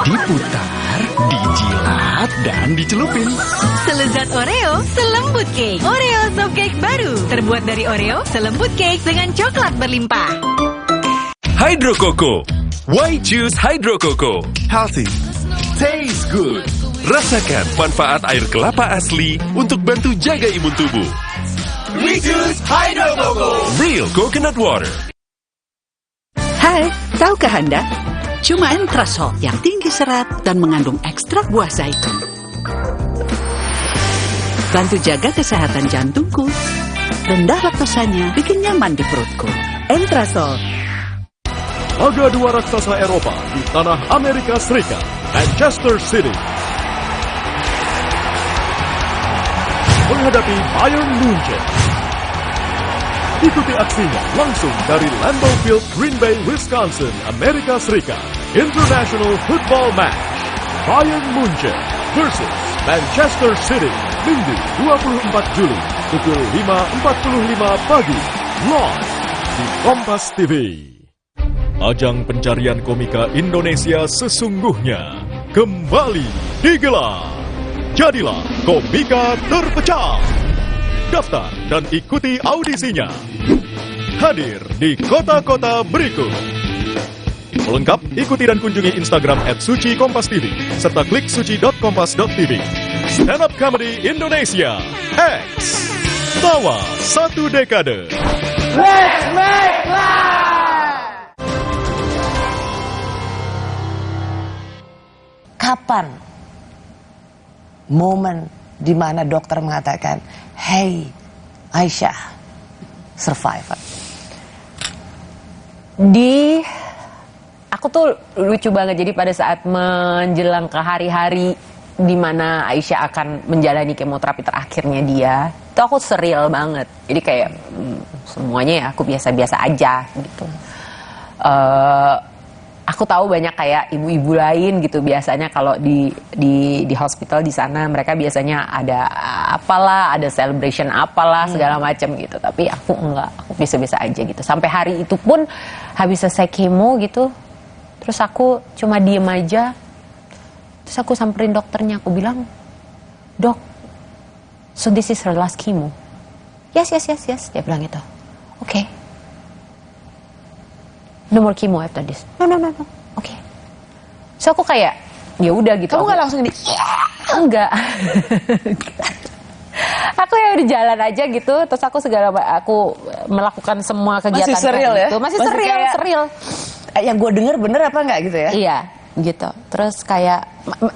Diputar, dijilat, dan dicelupin. Selezat Oreo, selembut cake. Oreo soft cake baru, terbuat dari Oreo, selembut cake dengan coklat berlimpah. Hydro Coco. Why choose Hydro Coco? Healthy, taste good. Rasakan manfaat air kelapa asli untuk bantu jaga imun tubuh. We choose Hydro Coco. Real coconut water. Hai, tahukah Anda? Cuma Entrasol yang tinggi serat dan mengandung ekstrak buah zaitun. Bantu jaga kesehatan jantungku. Rendah laktosanya bikin nyaman di perutku. Entrasol. Laga dua raksasa Eropa di tanah Amerika Serikat, Manchester City, menghadapi Bayern Munchen. Ikuti aksinya langsung dari Lambeau Field, Green Bay, Wisconsin, Amerika Serikat. International Football Match Bayern Munchen versus Manchester City, Minggu 24 Juli pukul 5.45 pagi, live di Kompas TV. Ajang pencarian komika Indonesia sesungguhnya kembali digelar. Jadilah komika terpecah. Daftar dan ikuti audisinya. Hadir di kota-kota berikut. Lengkap, ikuti dan kunjungi Instagram @suci_kompas_tv serta klik suci.kompas.tv. Stand Up Comedy Indonesia X. Tawa 1 dekade. Let's make life! Kapan momen di mana dokter mengatakan, hey Aisyah, survivor? Aku tuh lucu banget, jadi pada saat menjelang ke hari-hari di mana Aisyah akan menjalani kemoterapi terakhirnya dia, itu aku surreal banget. Jadi kayak semuanya ya aku biasa-biasa aja gitu. Aku tahu banyak kayak ibu-ibu lain gitu, biasanya kalau di hospital di sana mereka biasanya ada apalah, ada celebration apalah segala macam gitu. Tapi aku enggak, aku biasa-biasa aja gitu. Sampai hari itu pun habis selesai kemo gitu, terus aku cuma diem aja. Terus aku samperin dokternya, aku bilang, "Dok, so this is her last chemo." Yes, dia bilang gitu. Oke. No more chemo after this. No. Oke. So aku kayak, ya udah gitu. Kamu nggak langsung enggak. Aku ya udah jalan aja gitu, terus aku melakukan semua kegiatan Masih surreal kayak ya? gitu. Masih Masih surreal, kayak- surreal. Yang gue denger bener apa nggak gitu ya? Iya, gitu. Terus kayak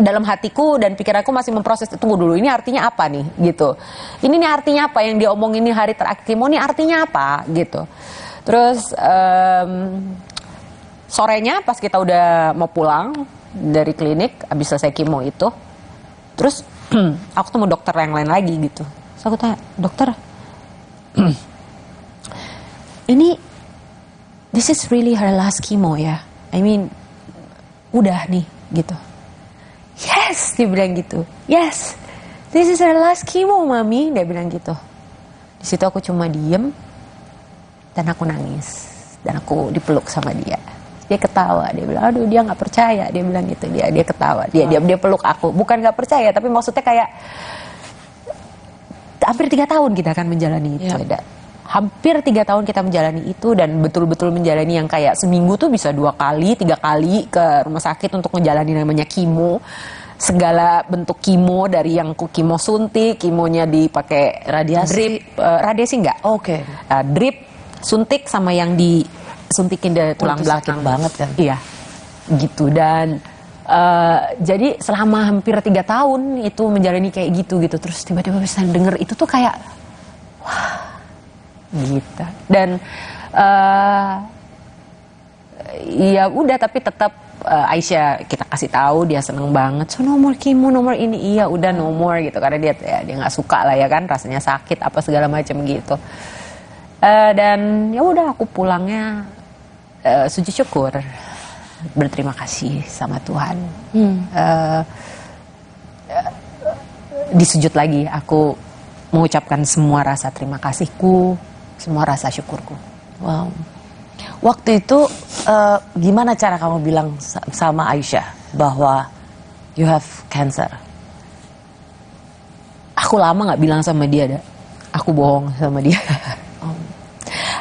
dalam hatiku dan pikiranku masih memproses, tunggu dulu, ini artinya apa nih, gitu. Ini nih artinya apa yang dia omongin ini hari terakhir kemo, ini artinya apa, gitu. Terus sorenya pas kita udah mau pulang dari klinik, abis selesai kemo itu, terus aku ketemu dokter yang lain lagi gitu. Terus aku tanya, dokter, ini this is really her last chemo ya? I mean, udah nih gitu. Yes, dia bilang gitu. Yes, this is her last chemo, mami. Dia bilang gitu. Di situ aku cuma diem dan aku nangis dan aku dipeluk sama dia. Dia ketawa, dia bilang, aduh dia nggak percaya, dia bilang gitu, dia ketawa, dia peluk aku, bukan nggak percaya, tapi maksudnya kayak hampir 3 tahun kita akan menjalani itu, hampir 3 tahun kita menjalani itu dan betul-betul menjalani yang kayak seminggu tuh bisa 2 kali, 3 kali ke rumah sakit untuk menjalani namanya kemo, segala bentuk kemo dari yang kemo suntik, kemonya dipakai Radiasi. drip, radiasi enggak? Oke. Drip, suntik sama yang disuntikin dari tulang itu belakang sakit banget kan? Iya, gitu. Dan jadi selama hampir 3 tahun itu menjalani kayak gitu. Terus tiba-tiba bisa denger itu tuh kayak wah, gitu. Dan ya udah, tapi tetap Aisyah kita kasih tahu, dia seneng banget. So no more kemo, no more ini, iya udah no more gitu, karena dia nggak suka lah ya kan, rasanya sakit apa segala macam gitu. Dan ya udah aku pulangnya sujud syukur, berterima kasih sama Tuhan. Disujud lagi aku mengucapkan semua rasa terima kasihku, semua rasa syukurku. Wow. Waktu itu gimana cara kamu bilang sama Aisyah bahwa you have cancer? Aku lama nggak bilang sama dia, aku bohong sama dia.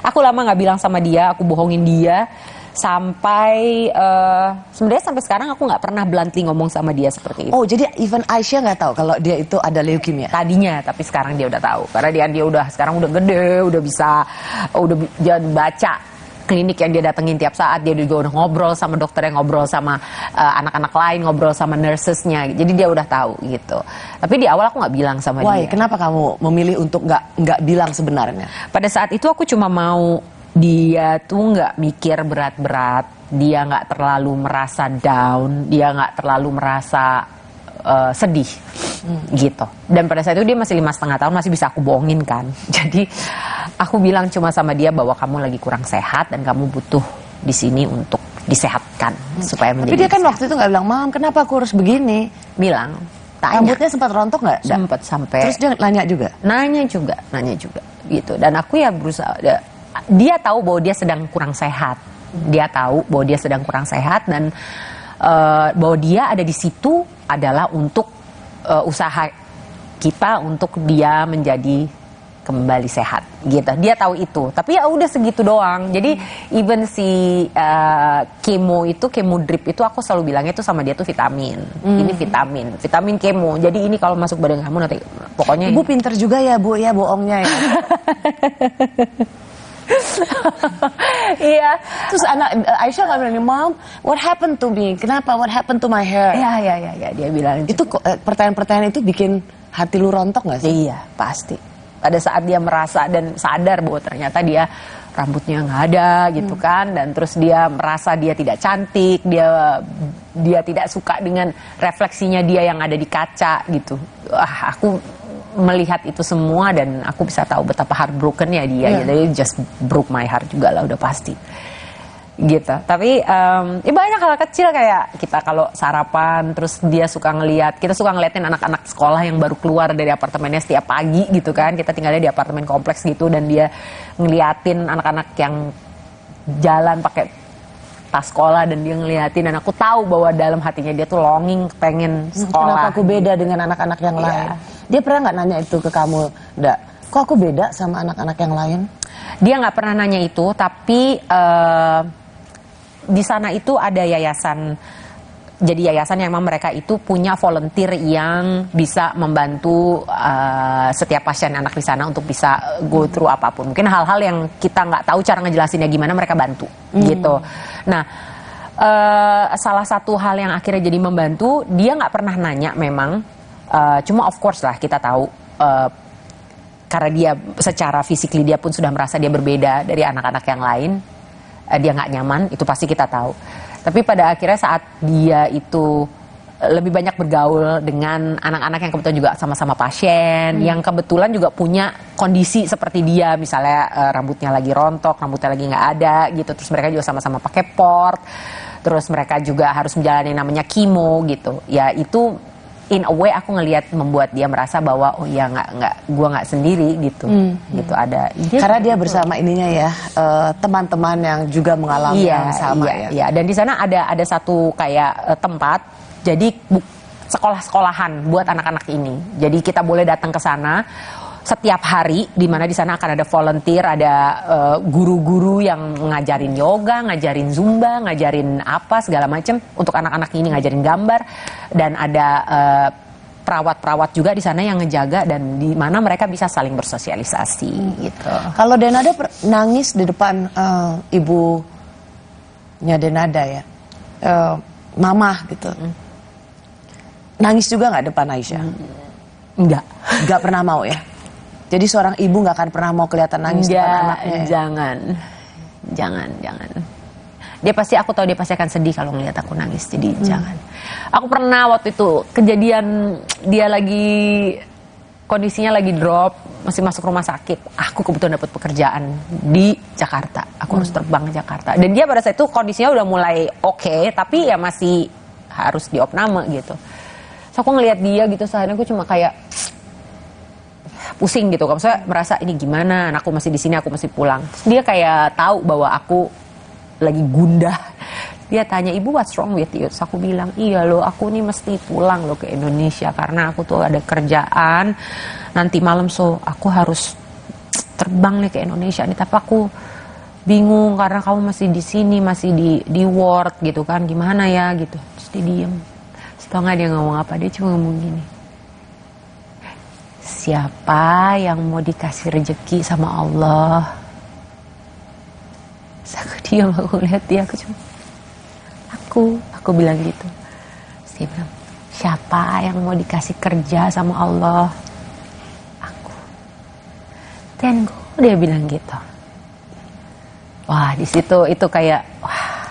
Aku lama nggak bilang sama dia, aku bohongin dia sampai sebenarnya sampai sekarang aku nggak pernah bluntly ngomong sama dia seperti itu. Oh, jadi even Aisyah nggak tahu kalau dia itu ada leukemia? Tadinya, tapi sekarang dia udah tahu karena dia udah sekarang udah gede, udah bisa baca klinik yang dia datengin tiap saat. Dia juga udah ngobrol sama dokter, yang ngobrol sama anak-anak lain, ngobrol sama nursesnya. Jadi dia udah tahu gitu. Tapi di awal aku nggak bilang sama dia. Kenapa kamu memilih untuk nggak bilang sebenarnya? Pada saat itu aku cuma mau dia tuh nggak mikir berat-berat, dia nggak terlalu merasa down, dia nggak terlalu merasa sedih gitu. Dan pada saat itu dia masih 5,5 tahun, masih bisa aku bohongin kan. Jadi aku bilang cuma sama dia bahwa kamu lagi kurang sehat dan kamu butuh di sini untuk disehatkan supaya menjadi. Tapi dia kan waktu itu nggak bilang, Mam, kenapa aku harus begini? Bilang, tanya. Rambutnya sempat rontok nggak? Sempat sampai. Terus dia nanya juga? Nanya juga gitu. Dan aku ya berusaha. Dia tahu bahwa dia sedang kurang sehat. Dia tahu bahwa dia sedang kurang sehat dan bahwa dia ada di situ adalah untuk usaha kita untuk dia menjadi kembali sehat gitu. Dia tahu itu. Tapi ya udah segitu doang. Jadi even si kemo drip itu aku selalu bilangnya itu sama dia tuh vitamin. Ini vitamin kemo. Jadi ini kalau masuk badan kamu nanti pokoknya. Ibu pinter juga ya Bu ya bohongnya ya. Iya. Terus Aisyah nggak bilang, Mom, what happened to me? Kenapa? What happened to my hair? Iya, dia bilang itu pertanyaan-pertanyaan itu bikin hati lu rontok nggak sih? Iya, pasti. Pada saat dia merasa dan sadar bahwa ternyata dia rambutnya nggak ada gitu kan, dan terus dia merasa dia tidak cantik, dia tidak suka dengan refleksinya dia yang ada di kaca gitu. Aku melihat itu semua dan aku bisa tahu betapa heartbroken-nya dia. Jadi just broke my heart juga lah, udah pasti gitu. Tapi ya banyak hal kecil kayak kita kalau sarapan terus dia kita suka ngeliatin anak-anak sekolah yang baru keluar dari apartemennya setiap pagi gitu kan. Kita tinggalnya di apartemen kompleks gitu dan dia ngeliatin anak-anak yang jalan pakai tas sekolah dan dia ngeliatin, dan aku tahu bahwa dalam hatinya dia tuh longing pengen sekolah. Kenapa aku beda dengan anak-anak yang lain? Dia pernah nggak nanya itu ke kamu, Nda? Kok aku beda sama anak-anak yang lain? Dia nggak pernah nanya itu, tapi di sana itu ada yayasan jadi yayasan yang memang mereka itu punya volunteer yang bisa membantu setiap pasien anak di sana untuk bisa go through apapun. Mungkin hal-hal yang kita nggak tahu cara ngejelasinnya gimana, mereka bantu gitu. Nah, salah satu hal yang akhirnya jadi membantu, dia nggak pernah nanya memang, cuma of course lah kita tahu karena dia secara physically dia pun sudah merasa dia berbeda dari anak-anak yang lain, dia nggak nyaman, itu pasti kita tahu. Tapi pada akhirnya saat dia itu lebih banyak bergaul dengan anak-anak yang kebetulan juga sama-sama pasien, yang kebetulan juga punya kondisi seperti dia, misalnya rambutnya lagi rontok, rambutnya lagi nggak ada gitu, terus mereka juga sama-sama pakai port, terus mereka juga harus menjalani yang namanya kemo gitu. Ya itu in a way aku ngelihat membuat dia merasa bahwa oh ya gua nggak sendiri gitu. Gitu ada. Karena dia bersama ininya ya, teman-teman yang juga mengalami yang sama ya. Iya, dan di sana ada satu kayak tempat, jadi sekolah-sekolahan buat anak-anak ini. Jadi kita boleh datang ke sana setiap hari, di mana di sana akan ada volunteer, ada guru-guru yang ngajarin yoga, ngajarin zumba, ngajarin apa segala macam untuk anak-anak ini, ngajarin gambar, dan ada perawat-perawat juga di sana yang ngejaga, dan di mana mereka bisa saling bersosialisasi gitu. Kalau Denada nangis di depan ibunya Denada ya, mama gitu, nangis juga nggak depan Aisyah? Nggak pernah mau ya. Jadi seorang ibu nggak akan pernah mau kelihatan nangis depan anaknya. Jangan. Dia pasti, aku tahu dia pasti akan sedih kalau ngelihat aku nangis. Jadi jangan. Aku pernah waktu itu kejadian dia lagi kondisinya lagi drop, masih masuk rumah sakit. Aku kebetulan dapat pekerjaan di Jakarta. Aku harus terbang ke Jakarta. Dan dia pada saat itu kondisinya udah mulai oke, tapi ya masih harus diopname gitu. So aku ngelihat dia gitu, seharian aku cuma kayak pusing gitu, maksudnya merasa ini gimana, anakku masih di sini, aku masih pulang. Terus dia kayak tahu bahwa aku lagi gundah. Dia tanya, ibu what's wrong with you? Terus aku bilang, iya loh, aku nih mesti pulang loh ke Indonesia karena aku tuh ada kerjaan nanti malam, so aku harus terbang nih ke Indonesia nih. Tapi aku bingung karena kamu masih di sini, masih di ward gitu kan, gimana ya gitu. Terus dia diem. Setelah nggak dia ngomong apa, dia cuma ngomong gini, siapa yang mau dikasih rezeki sama Allah? Terus aku diam, aku lihat dia, aku bilang gitu. Terus dia bilang, siapa yang mau dikasih kerja sama Allah? Aku. Dan dia bilang gitu. Wah, di situ itu kayak, wah,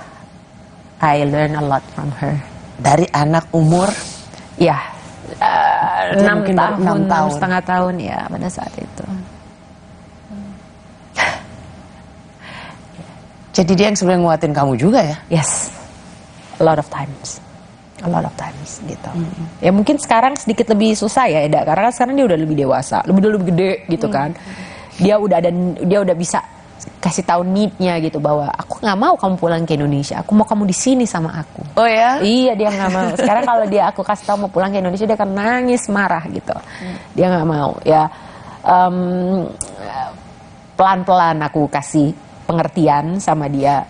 I learn a lot from her. Dari anak umur? Ya. 6 tahun, 6,5 tahun ya pada saat itu. Jadi dia yang sebenarnya nguatin kamu juga ya? Yes, a lot of times gitu. Ya mungkin sekarang sedikit lebih susah ya Eda, karena kan sekarang dia udah lebih dewasa, lebih gede gitu kan. Dia udah bisa kasih tahu need-nya gitu, bahwa aku nggak mau kamu pulang ke Indonesia, aku mau kamu di sini sama aku. Oh ya? Iya, dia nggak mau. Sekarang kalau aku kasih tahu mau pulang ke Indonesia, dia akan nangis marah gitu. Dia nggak mau. Ya pelan-pelan aku kasih pengertian sama dia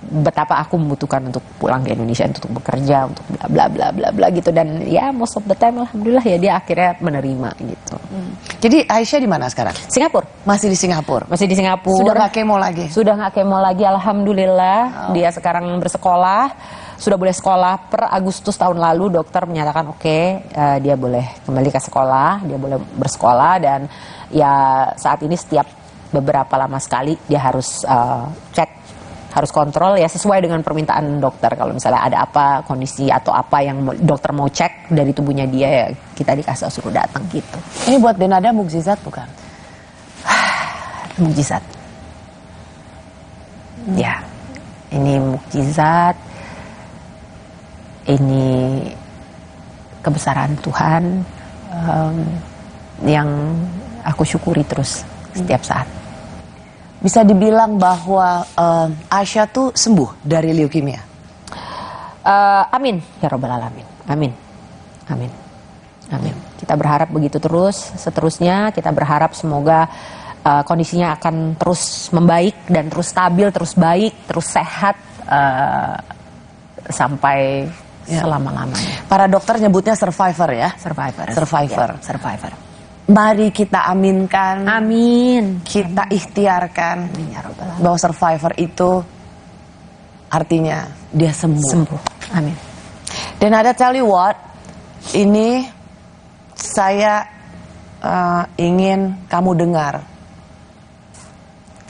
betapa aku membutuhkan untuk pulang ke Indonesia untuk bekerja, untuk bla bla bla bla bla gitu. Dan ya most of the time alhamdulillah ya dia akhirnya menerima gitu. Jadi Aisyah di mana sekarang? Singapura. Masih di Singapura. Sudah nggak kemo lagi? Sudah nggak kemo lagi alhamdulillah. Dia sekarang bersekolah, sudah boleh sekolah per Agustus tahun lalu. Dokter menyatakan oke, dia boleh kembali ke sekolah, dia boleh bersekolah. Dan ya saat ini setiap beberapa lama sekali dia harus cek, harus kontrol ya sesuai dengan permintaan dokter. Kalau misalnya ada apa kondisi atau apa yang dokter mau cek dari tubuhnya dia, ya kita dikasih suruh datang gitu. Ini buat Denada mukjizat bukan? Mukjizat. Ya, ini mukjizat. Ini kebesaran Tuhan yang aku syukuri terus setiap saat. Bisa dibilang bahwa Aisyah tuh sembuh dari leukemia? Amin ya robbal alamin. Amin. Kita berharap begitu terus. Seterusnya kita berharap semoga kondisinya akan terus membaik dan terus stabil, terus baik, terus sehat sampai selama-lamanya. Para dokter nyebutnya survivor ya. Survivor. Survivor. Mari kita aminkan. Amin. Kita ikhtiarkan bahwa survivor itu artinya dia sembuh. Amin. Dan ada tell you what, ini saya ingin kamu dengar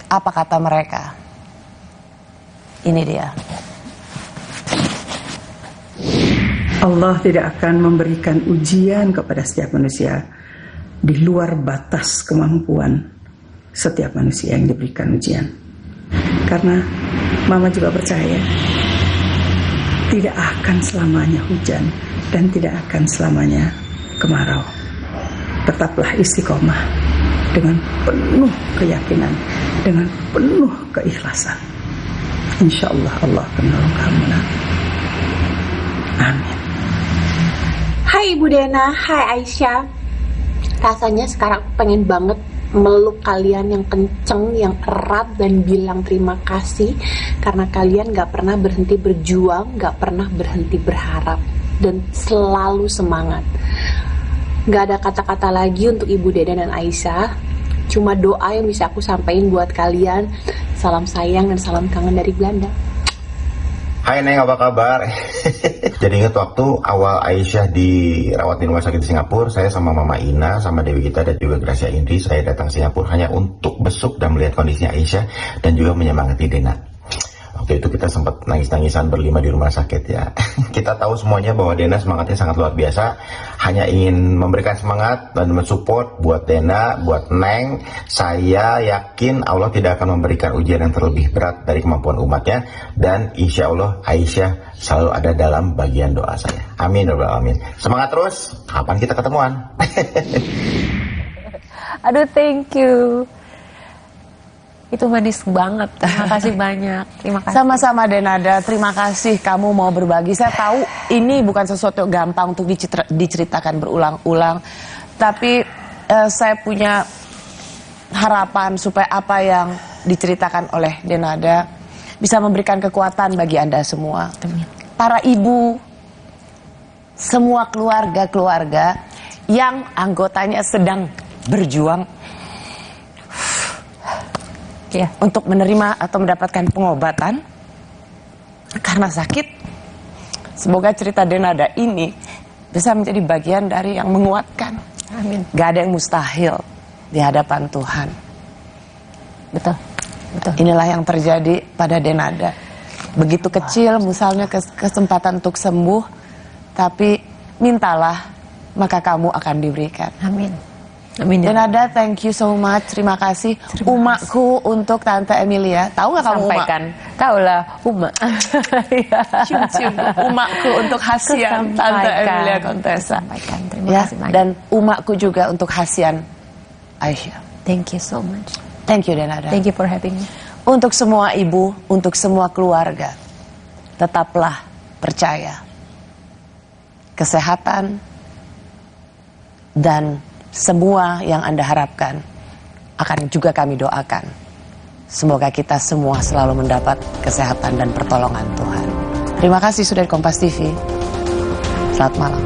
apa kata mereka. Ini dia. Allah tidak akan memberikan ujian kepada setiap manusia di luar batas kemampuan setiap manusia yang diberikan ujian. Karena Mama juga percaya tidak akan selamanya hujan dan tidak akan selamanya kemarau. Tetaplah istiqomah dengan penuh keyakinan, dengan penuh keikhlasan. Insya Allah Allah akan menolong kamu, nak. Amin. Hai Ibu Dena, hai Aisyah. Rasanya sekarang pengen banget meluk kalian yang kenceng, yang erat, dan bilang terima kasih karena kalian gak pernah berhenti berjuang, gak pernah berhenti berharap, dan selalu semangat. Gak ada kata-kata lagi untuk Ibu Dena dan Aisyah, cuma doa yang bisa aku sampaikan buat kalian. Salam sayang dan salam kangen dari Belanda. Hai Neng, apa kabar? Jadi ingat waktu awal Aisyah dirawat di rumah sakit di Singapura, saya sama Mama Ina, sama Dewi Gita dan juga Gracia Indri, saya datang ke Singapura hanya untuk besuk dan melihat kondisinya Aisyah dan juga menyemangati Dena. Waktu itu kita sempat nangis-nangisan berlima di rumah sakit ya. Kita tahu semuanya bahwa Dena semangatnya sangat luar biasa, hanya ingin memberikan semangat dan mensupport buat Dena, buat Neng. Saya yakin Allah tidak akan memberikan ujian yang terlebih berat dari kemampuan umatnya, dan insya Allah Aisyah selalu ada dalam bagian doa saya. Amin ya rabbal alamin. Semangat terus. Kapan kita ketemuan? Aduh, thank you. Itu manis banget. Terima kasih banyak. Terima kasih. Sama-sama Denada, terima kasih kamu mau berbagi. Saya tahu ini bukan sesuatu yang gampang untuk diceritakan berulang-ulang, tapi saya punya harapan supaya apa yang diceritakan oleh Denada bisa memberikan kekuatan bagi Anda semua. Para ibu, semua keluarga-keluarga yang anggotanya sedang berjuang untuk menerima atau mendapatkan pengobatan karena sakit. Semoga cerita Denada ini bisa menjadi bagian dari yang menguatkan. Amin. Gak ada yang mustahil di hadapan Tuhan. Betul. Inilah yang terjadi pada Denada. Begitu kecil misalnya kesempatan untuk sembuh, tapi mintalah maka kamu akan diberikan. Amin. Amin. Denada, thank you so much. Terima kasih. Umakku untuk Tante Emilia. Tahu nggak kamu Sampaikan. Umak? Tahu lah, Uma. Cium-cium. Umakku untuk Hasian Tante Emilia Contessa. Sampaikan. Terima kasih banyak. Dan umakku juga untuk Hasian Aisyah. Thank you so much. Thank you Denada. Thank you for having me. Untuk semua ibu, untuk semua keluarga, tetaplah percaya. Kesehatan dan semua yang Anda harapkan akan juga kami doakan. Semoga kita semua selalu mendapat kesehatan dan pertolongan Tuhan. Terima kasih sudah di Kompas TV. Selamat malam.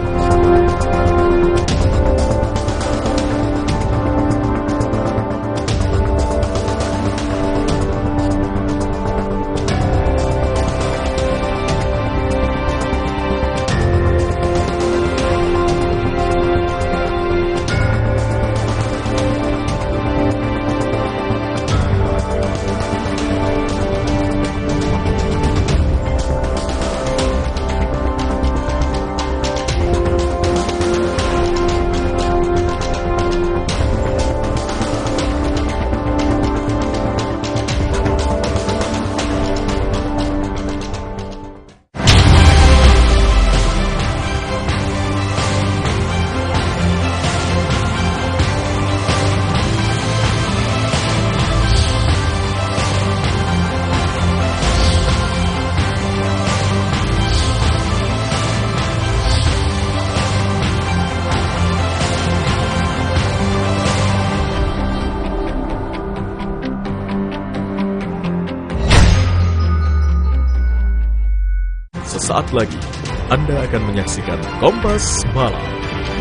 Sesaat lagi, Anda akan menyaksikan Kompas Malam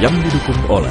yang didukung oleh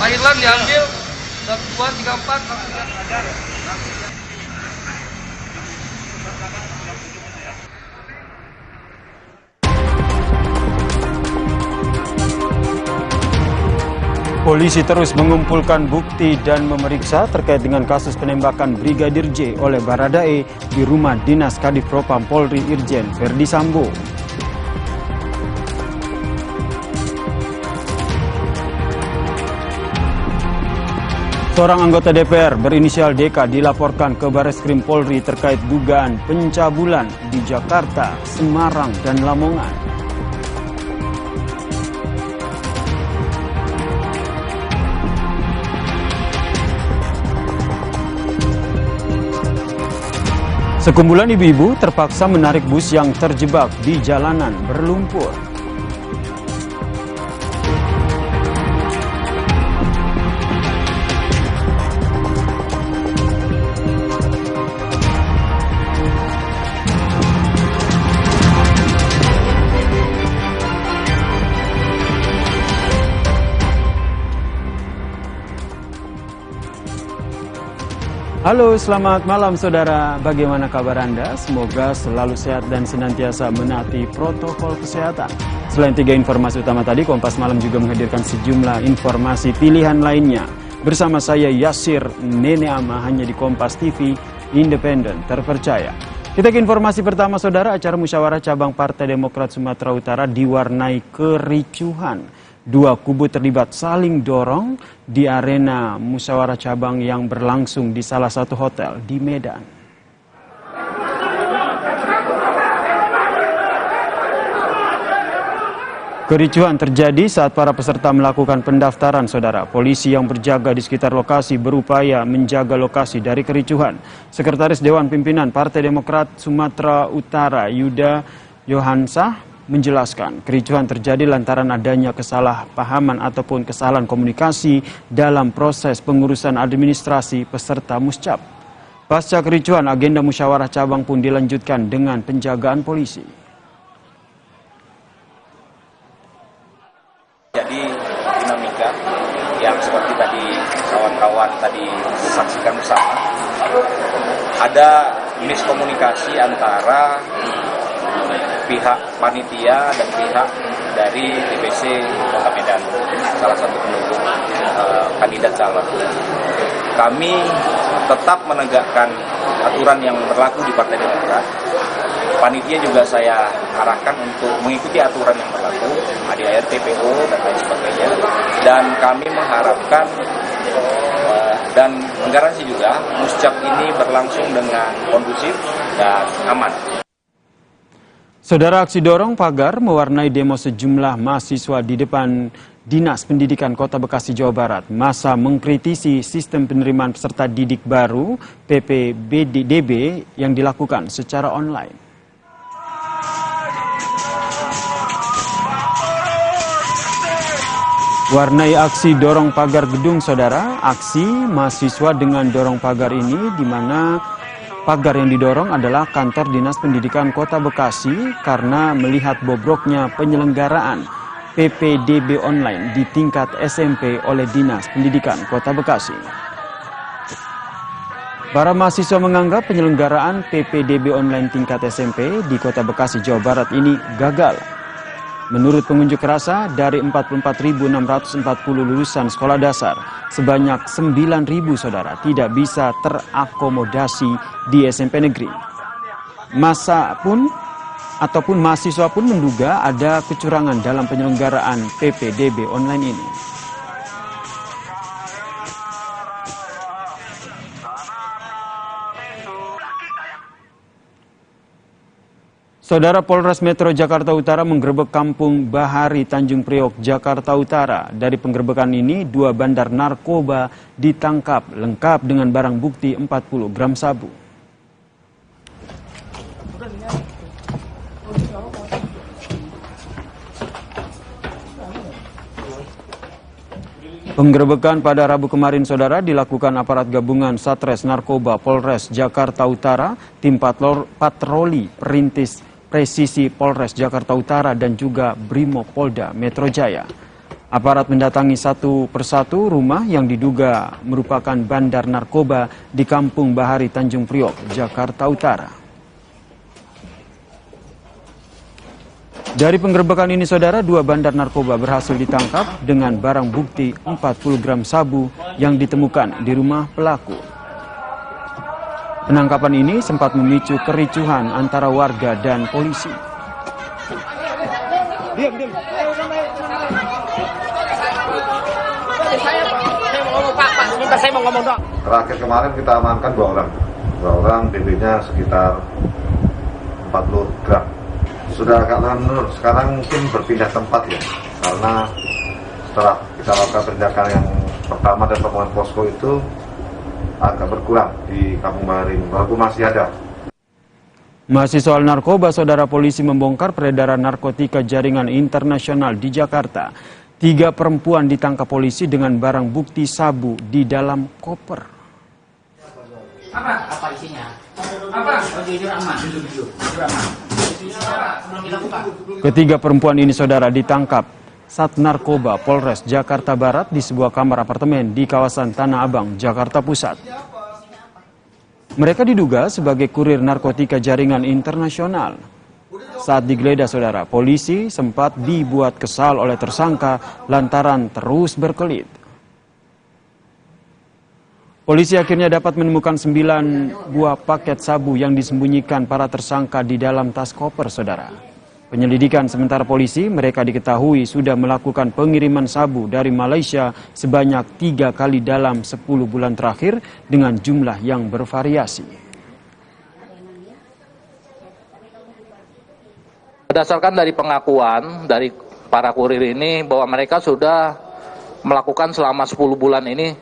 Thailand diambil 1, 2, 3, 4. Polisi terus mengumpulkan bukti dan memeriksa terkait dengan kasus penembakan Brigadir J oleh Baradae di rumah dinas Kadif Propam Polri Irjen Verdi Sambo. Seorang anggota DPR berinisial DK dilaporkan ke Bareskrim Polri terkait dugaan pencabulan di Jakarta, Semarang, dan Lamongan. Sekumpulan ibu-ibu terpaksa menarik bus yang terjebak di jalanan berlumpur. Halo, selamat malam saudara. Bagaimana kabar Anda? Semoga selalu sehat dan senantiasa menaati protokol kesehatan. Selain 3 informasi utama tadi, Kompas Malam juga menghadirkan sejumlah informasi pilihan lainnya. Bersama saya Yasir Neneama hanya di Kompas TV, independen, terpercaya. Kita ke informasi pertama saudara, acara musyawarah cabang Partai Demokrat Sumatera Utara diwarnai kericuhan. 2 kubu terlibat saling dorong di arena musyawarah cabang yang berlangsung di salah satu hotel di Medan. Kericuhan terjadi saat para peserta melakukan pendaftaran saudara. Polisi yang berjaga di sekitar lokasi berupaya menjaga lokasi dari kericuhan. Sekretaris Dewan Pimpinan Partai Demokrat Sumatera Utara Yuda Yohansah menjelaskan kericuhan terjadi lantaran adanya kesalahpahaman ataupun kesalahan komunikasi dalam proses pengurusan administrasi peserta muscap. Pasca kericuhan, agenda musyawarah cabang pun dilanjutkan dengan penjagaan polisi. Jadi dinamika yang seperti tadi kawan-kawan tadi saksikan bersama, ada miskomunikasi antara pihak panitia dan pihak dari DPC Kota Medan, salah satu pendukung kandidat calon. Kami tetap menegakkan aturan yang berlaku di Partai Demokrat. Panitia juga saya arahkan untuk mengikuti aturan yang berlaku, ADART, PO, dan lain sebagainya. Dan kami mengharapkan dan menggaransi juga muscap ini berlangsung dengan kondusif dan aman. Saudara, aksi dorong pagar mewarnai demo sejumlah mahasiswa di depan Dinas Pendidikan Kota Bekasi, Jawa Barat. Massa mengkritisi sistem penerimaan peserta didik baru PPDB yang dilakukan secara online. Warnai aksi dorong pagar gedung saudara. Aksi mahasiswa dengan dorong pagar ini di mana pagar yang didorong adalah kantor Dinas Pendidikan Kota Bekasi karena melihat bobroknya penyelenggaraan PPDB online di tingkat SMP oleh Dinas Pendidikan Kota Bekasi. Para mahasiswa menganggap penyelenggaraan PPDB online tingkat SMP di Kota Bekasi, Jawa Barat ini gagal. Menurut pengunjuk rasa, dari 44.640 lulusan sekolah dasar, sebanyak 9.000 saudara tidak bisa terakomodasi di SMP negeri. Massa pun ataupun mahasiswa pun menduga ada kecurangan dalam penyelenggaraan PPDB online ini. Saudara, Polres Metro Jakarta Utara menggerebek Kampung Bahari, Tanjung Priok, Jakarta Utara. Dari penggerebekan ini, 2 bandar narkoba ditangkap lengkap dengan barang bukti 40 gram sabu. Penggerebekan pada Rabu kemarin, saudara, dilakukan aparat gabungan Satres Narkoba Polres Jakarta Utara, tim patroli perintis presisi Polres Jakarta Utara dan juga Brimob Polda Metro Jaya. Aparat mendatangi satu persatu rumah yang diduga merupakan bandar narkoba di Kampung Bahari, Tanjung Priok, Jakarta Utara. Dari penggerebekan ini, saudara, 2 bandar narkoba berhasil ditangkap dengan barang bukti 40 gram sabu yang ditemukan di rumah pelaku. Penangkapan ini sempat memicu kericuhan antara warga dan polisi. Diam. Saya mau ngomong, Pak. Terakhir kemarin kita amankan 2 orang. 2 orang, DB-nya sekitar 40 gram. Sudah agak menurun, sekarang mungkin berpindah tempat ya, karena setelah kita lakukan penindakan yang pertama dan pembangunan posko itu agak berkurang di Kampung Bahari, walaupun masih ada. Masih soal narkoba, saudara, polisi membongkar peredaran narkotika jaringan internasional di Jakarta. 3 perempuan ditangkap polisi dengan barang bukti sabu di dalam koper. Apa isinya? Apa? Jujur aman. Ketiga perempuan ini, saudara, ditangkap Sat Narkoba Polres Jakarta Barat di sebuah kamar apartemen di kawasan Tanah Abang, Jakarta Pusat. Mereka diduga sebagai kurir narkotika jaringan internasional. Saat digeledah, saudara, polisi sempat dibuat kesal oleh tersangka lantaran terus berkelit. Polisi akhirnya dapat menemukan 9 buah paket sabu yang disembunyikan para tersangka di dalam tas koper, saudara. Penyelidikan sementara polisi, mereka diketahui sudah melakukan pengiriman sabu dari Malaysia sebanyak 3 kali dalam 10 bulan terakhir dengan jumlah yang bervariasi. Berdasarkan dari pengakuan dari para kurir ini bahwa mereka sudah melakukan selama 10 bulan ini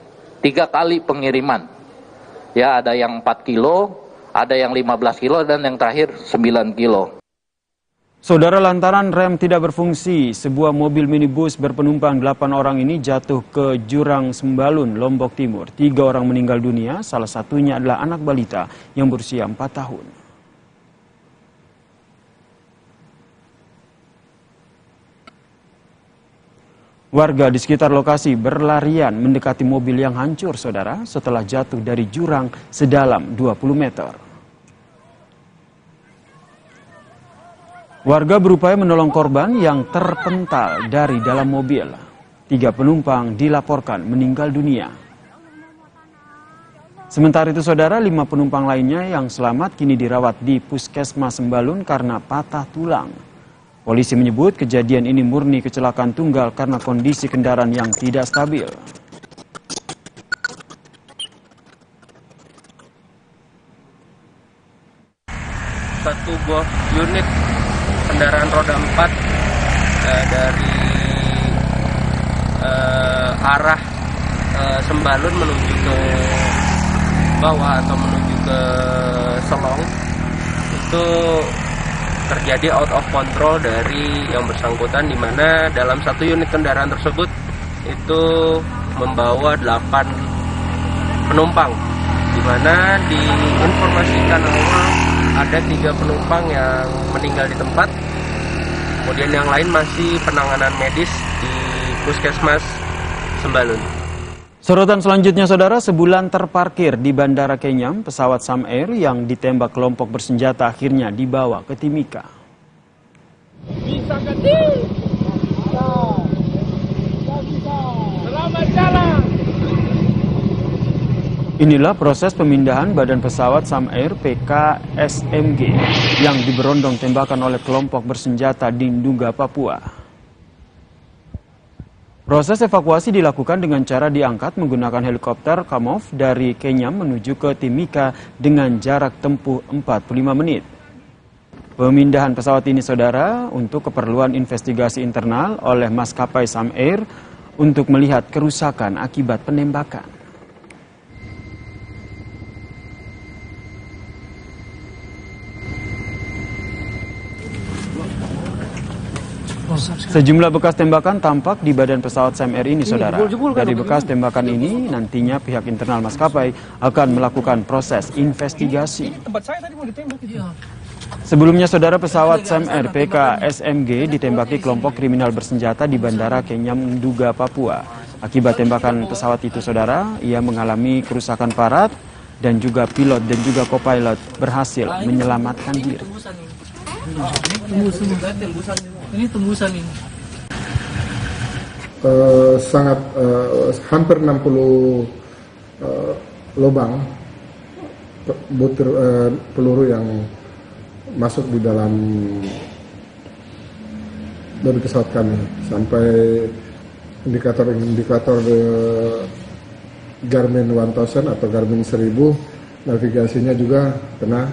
3 kali pengiriman. Ya, ada yang 4 kilo, ada yang 15 kilo, dan yang terakhir 9 kilo. Saudara, lantaran rem tidak berfungsi, sebuah mobil minibus berpenumpang 8 orang ini jatuh ke jurang Sembalun, Lombok Timur. 3 orang meninggal dunia, salah satunya adalah anak balita yang berusia 4 tahun. Warga di sekitar lokasi berlarian mendekati mobil yang hancur, saudara, setelah jatuh dari jurang sedalam 20 meter. Warga berupaya menolong korban yang terpental dari dalam mobil. 3 penumpang dilaporkan meninggal dunia. Sementara itu, saudara, 5 penumpang lainnya yang selamat kini dirawat di Puskesmas Sembalun karena patah tulang. Polisi menyebut kejadian ini murni kecelakaan tunggal karena kondisi kendaraan yang tidak stabil. Satu buah unit kendaraan roda 4 dari arah Sembalun menuju ke bawah atau menuju ke Selong itu terjadi out of control dari yang bersangkutan, di mana dalam satu unit kendaraan tersebut itu membawa 8 penumpang, di mana diinformasikan awal ada 3 penumpang yang meninggal di tempat, kemudian yang lain masih penanganan medis di Puskesmas Sembalun. Sorotan selanjutnya, saudara, sebulan terparkir di Bandara Kenyam, pesawat Sam Air yang ditembak kelompok bersenjata akhirnya dibawa ke Timika. Bisa kecil. Selamat jalan. Inilah proses pemindahan badan pesawat Sam Air PKSMG yang diberondong tembakan oleh kelompok bersenjata di Nduga, Papua. Proses evakuasi dilakukan dengan cara diangkat menggunakan helikopter Kamov dari Kenyam menuju ke Timika dengan jarak tempuh 45 menit. Pemindahan pesawat ini, saudara, untuk keperluan investigasi internal oleh maskapai Sam Air untuk melihat kerusakan akibat penembakan. Sejumlah bekas tembakan tampak di badan pesawat Sam Air ini, saudara. Dari bekas tembakan ini, nantinya pihak internal maskapai akan melakukan proses investigasi. Sebelumnya, saudara, pesawat Sam Air PKSMG ditembaki kelompok kriminal bersenjata di Bandara Kenyam, Nduga, Papua. Akibat tembakan pesawat itu, saudara, ia mengalami kerusakan parah dan juga pilot dan juga co-pilot berhasil menyelamatkan diri. Ini tembusan ini. Sangat hampir 60 lubang butir peluru yang masuk di dalam dari pesawat kami, sampai indikator Garmin 1000 atau Garmin 1000 navigasinya juga kena,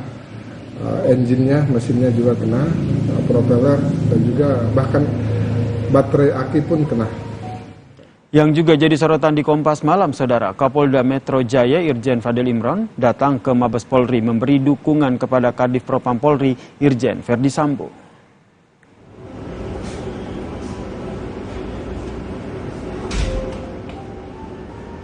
engine-nya, mesinnya juga kena, propeller, dan juga bahkan baterai aki pun kena. Yang juga jadi sorotan di Kompas Malam, saudara, Kapolda Metro Jaya Irjen Fadil Imron datang ke Mabes Polri memberi dukungan kepada Kadif Propam Polri Irjen Verdi Sambo.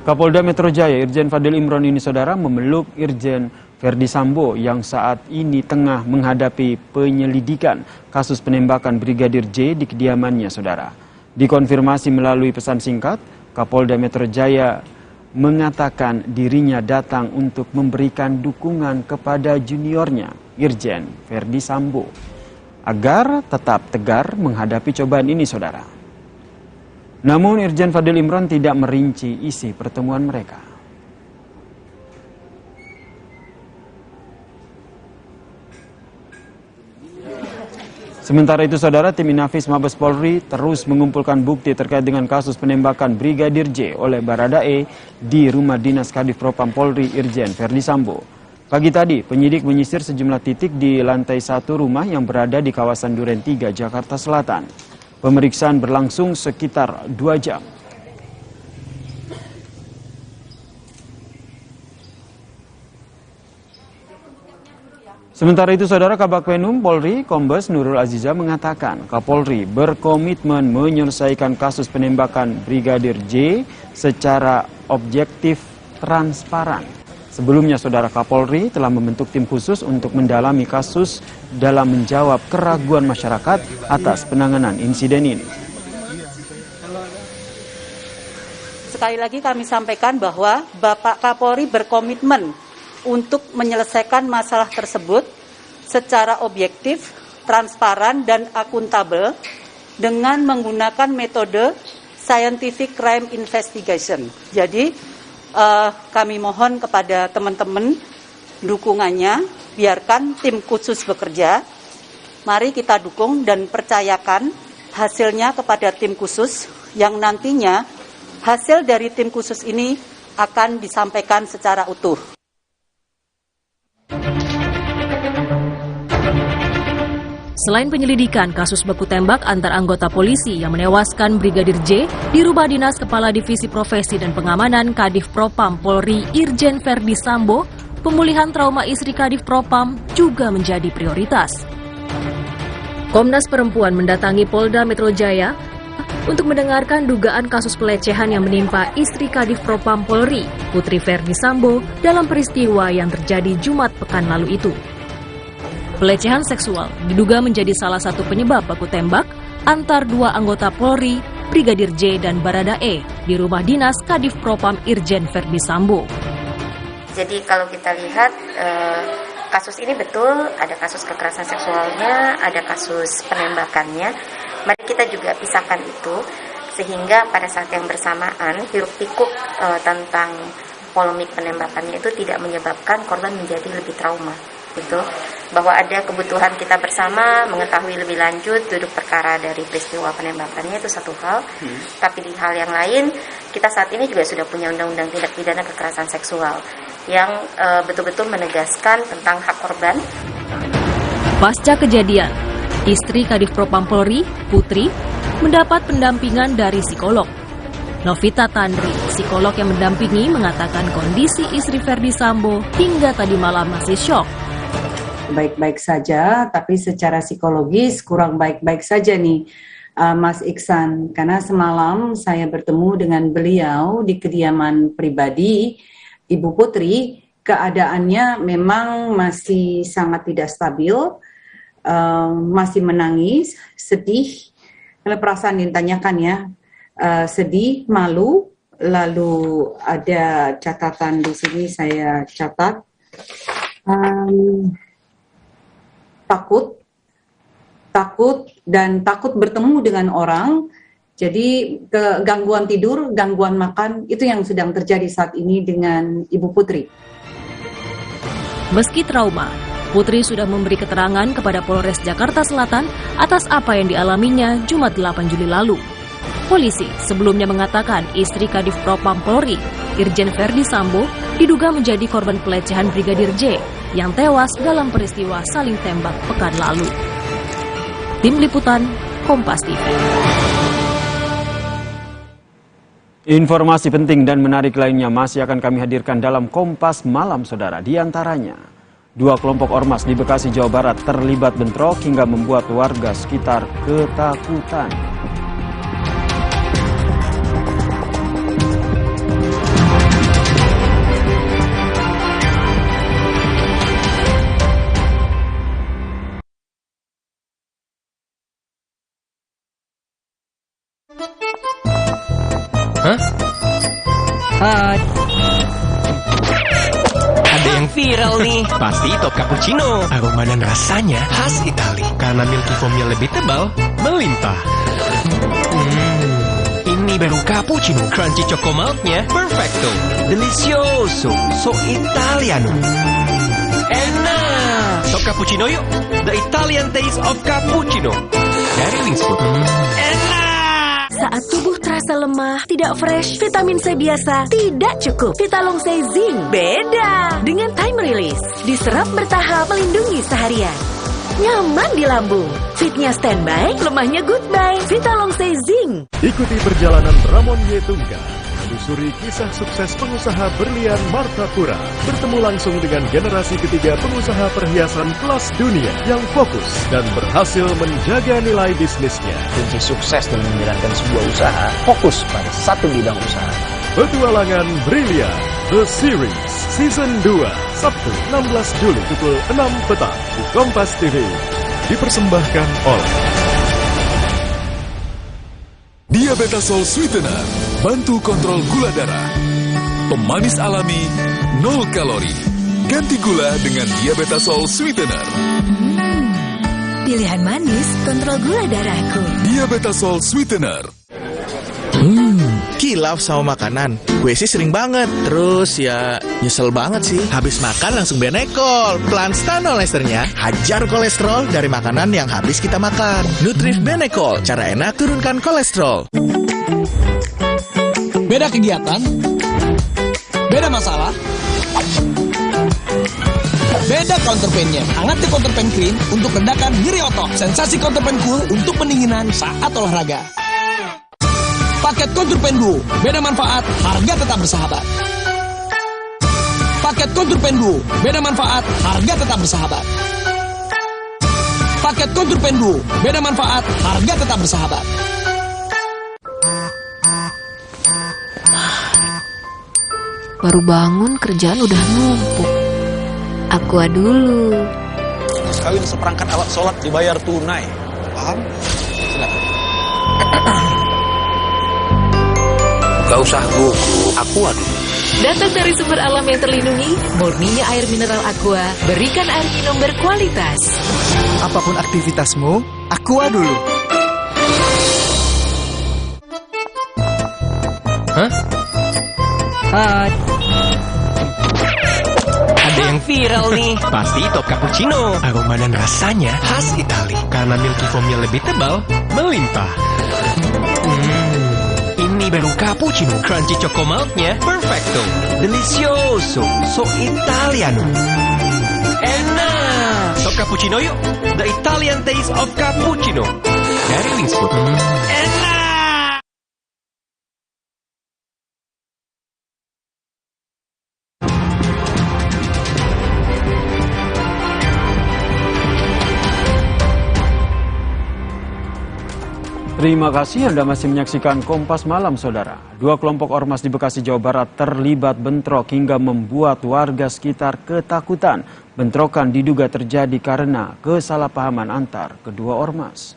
Kapolda Metro Jaya Irjen Fadil Imron ini, saudara, memeluk Irjen Verdi Sambo yang saat ini tengah menghadapi penyelidikan kasus penembakan Brigadir J di kediamannya, saudara. Dikonfirmasi melalui pesan singkat, Kapolda Metro Jaya mengatakan dirinya datang untuk memberikan dukungan kepada juniornya, Irjen Verdi Sambo, agar tetap tegar menghadapi cobaan ini, saudara. Namun Irjen Fadil Imron tidak merinci isi pertemuan mereka. Sementara itu, saudara, tim Inafis Mabes Polri terus mengumpulkan bukti terkait dengan kasus penembakan Brigadir J oleh Baradae di rumah dinas Kadif Propam Polri Irjen Verdi Sambo. Pagi tadi, penyidik menyisir sejumlah titik di lantai 1 rumah yang berada di kawasan Duren 3, Jakarta Selatan. Pemeriksaan berlangsung sekitar 2 jam. Sementara itu, saudara, Kabagpenum Polri Kombes Nurul Aziza mengatakan Kapolri berkomitmen menyelesaikan kasus penembakan Brigadir J secara objektif, transparan. Sebelumnya, saudara, Kapolri telah membentuk tim khusus untuk mendalami kasus dalam menjawab keraguan masyarakat atas penanganan insiden ini. Sekali lagi kami sampaikan bahwa Bapak Kapolri berkomitmen untuk menyelesaikan masalah tersebut secara objektif, transparan, dan akuntabel dengan menggunakan metode scientific crime investigation. Jadi kami mohon kepada teman-teman dukungannya, biarkan tim khusus bekerja. Mari kita dukung dan percayakan hasilnya kepada tim khusus yang nantinya hasil dari tim khusus ini akan disampaikan secara utuh. Selain penyelidikan kasus baku tembak antar anggota polisi yang menewaskan Brigadir J di rumah dinas Kepala Divisi Profesi dan Pengamanan Kadif Propam Polri Irjen Verdi Sambo, pemulihan trauma istri Kadif Propam juga menjadi prioritas. Komnas Perempuan mendatangi Polda Metro Jaya untuk mendengarkan dugaan kasus pelecehan yang menimpa istri Kadif Propam Polri, Putri Verdi Sambo, dalam peristiwa yang terjadi Jumat pekan lalu itu. Pelecehan seksual diduga menjadi salah satu penyebab baku tembak antar dua anggota Polri, Brigadir J dan Baradae, di rumah dinas Kadif Propam Irjen Verdi Sambo. Jadi kalau kita lihat kasus ini betul ada kasus kekerasan seksualnya, ada kasus penembakannya. Mari kita juga pisahkan itu sehingga pada saat yang bersamaan hiruk-pikuk tentang polemik penembakannya itu tidak menyebabkan korban menjadi lebih trauma. Gitu, bahwa ada kebutuhan kita bersama mengetahui lebih lanjut duduk perkara dari peristiwa penembakannya itu satu hal, tapi di hal yang lain kita saat ini juga sudah punya undang-undang tindak pidana kekerasan seksual yang betul-betul menegaskan tentang hak korban. Pasca kejadian, istri Kadif Propam Polri, Putri, mendapat pendampingan dari psikolog. Novita Tandri, psikolog yang mendampingi, mengatakan kondisi istri Verdi Sambo hingga tadi malam masih syok. Baik-baik saja, tapi secara psikologis kurang baik-baik saja nih, Mas Iksan. Karena semalam saya bertemu dengan beliau di kediaman pribadi, Ibu Putri, keadaannya memang masih sangat tidak stabil, masih menangis, sedih. Kalau perasaan ditanyakan ya, sedih, malu, lalu ada catatan di sini saya catat, takut bertemu dengan orang. Jadi gangguan tidur, gangguan makan, itu yang sedang terjadi saat ini dengan Ibu Putri. Meski trauma, Putri sudah memberi keterangan kepada Polres Jakarta Selatan atas apa yang dialaminya Jumat 8 Juli lalu. Polisi sebelumnya mengatakan istri Kadif Propam Polri, Irjen Verdi Sambo, diduga menjadi korban pelecehan Brigadir J yang tewas dalam peristiwa saling tembak pekan lalu. Tim Liputan, Kompas TV. Informasi penting dan menarik lainnya masih akan kami hadirkan dalam Kompas Malam, saudara. Di antaranya, 2 kelompok ormas di Bekasi, Jawa Barat terlibat bentrok hingga membuat warga sekitar ketakutan. Hai. Ada yang viral nih. Pasti top cappuccino. Aroma dan rasanya khas Itali. Karena milky foamnya lebih tebal, melimpah. Ini baru cappuccino. Crunchy choco milknya perfecto. Delicioso. So Italiano. Enak. Top cappuccino yuk. The Italian taste of cappuccino. Dari Wingsfood. Enak. Saat tubuh terasa lemah, tidak fresh, vitamin C biasa tidak cukup. Vitalong C Zinc beda. Dengan time release, diserap bertahap melindungi seharian. Nyaman di lambung, fitnya standby, lemahnya goodbye. Vitalong C Zinc. Ikuti perjalanan Ramon Y. Tunggal, menelusuri kisah sukses pengusaha berlian Martapura. Bertemu langsung dengan generasi ketiga pengusaha perhiasan kelas dunia yang fokus dan berhasil menjaga nilai bisnisnya. Kunci sukses dalam menjalankan sebuah usaha, fokus pada satu bidang usaha. Petualangan Brilian The Series Season 2, Sabtu 16 Juli pukul 6 petang di Kompas TV. Dipersembahkan oleh Diabetasol Sweetener, bantu kontrol gula darah. Pemanis alami, 0 kalori. Ganti gula dengan Diabetasol Sweetener. Pilihan manis, kontrol gula darahku. Diabetasol Sweetener. Kilaf sama makanan. Gue sih sering banget. Terus ya nyesel banget sih. Habis makan langsung Benekol. Plan stanol esternya hajar kolesterol dari makanan yang habis kita makan. Nutrif Benekol. Cara enak turunkan kolesterol. Beda kegiatan, beda masalah, beda counterpainnya. Hangat di counterpain cream untuk redakan nyeri otot. Sensasi counterpain cool untuk pendinginan saat olahraga. Paket Counterpain Duo, beda manfaat, harga tetap bersahabat. Paket Counterpain Duo, beda manfaat, harga tetap bersahabat. Paket Counterpain Duo, beda manfaat, harga tetap bersahabat. Baru bangun kerjaan udah numpuk. Aqua dulu. Sekali seperangkat alat sholat dibayar tunai. Paham? Silakan. Gak usah gugup, Aqua dulu. Datang dari sumber alam yang terlindungi, murninya air mineral Aqua, berikan air minum berkualitas. Apapun aktivitasmu, Aqua dulu. Hah? Hai. Ada yang viral nih. Pasti top cappuccino. Aroma dan rasanya khas Itali. Karena milky foamnya lebih tebal, melimpah. Ini baru cappuccino. Crunchy choco milknya perfecto. Delicioso. So Italiano. Enak. Top cappuccino yuk. The Italian taste of cappuccino. Dari Wings Food. Enak. Terima kasih Anda masih menyaksikan Kompas Malam, Saudara. Dua kelompok ormas di Bekasi, Jawa Barat terlibat bentrok hingga membuat warga sekitar ketakutan. Bentrokan diduga terjadi karena kesalahpahaman antar kedua ormas.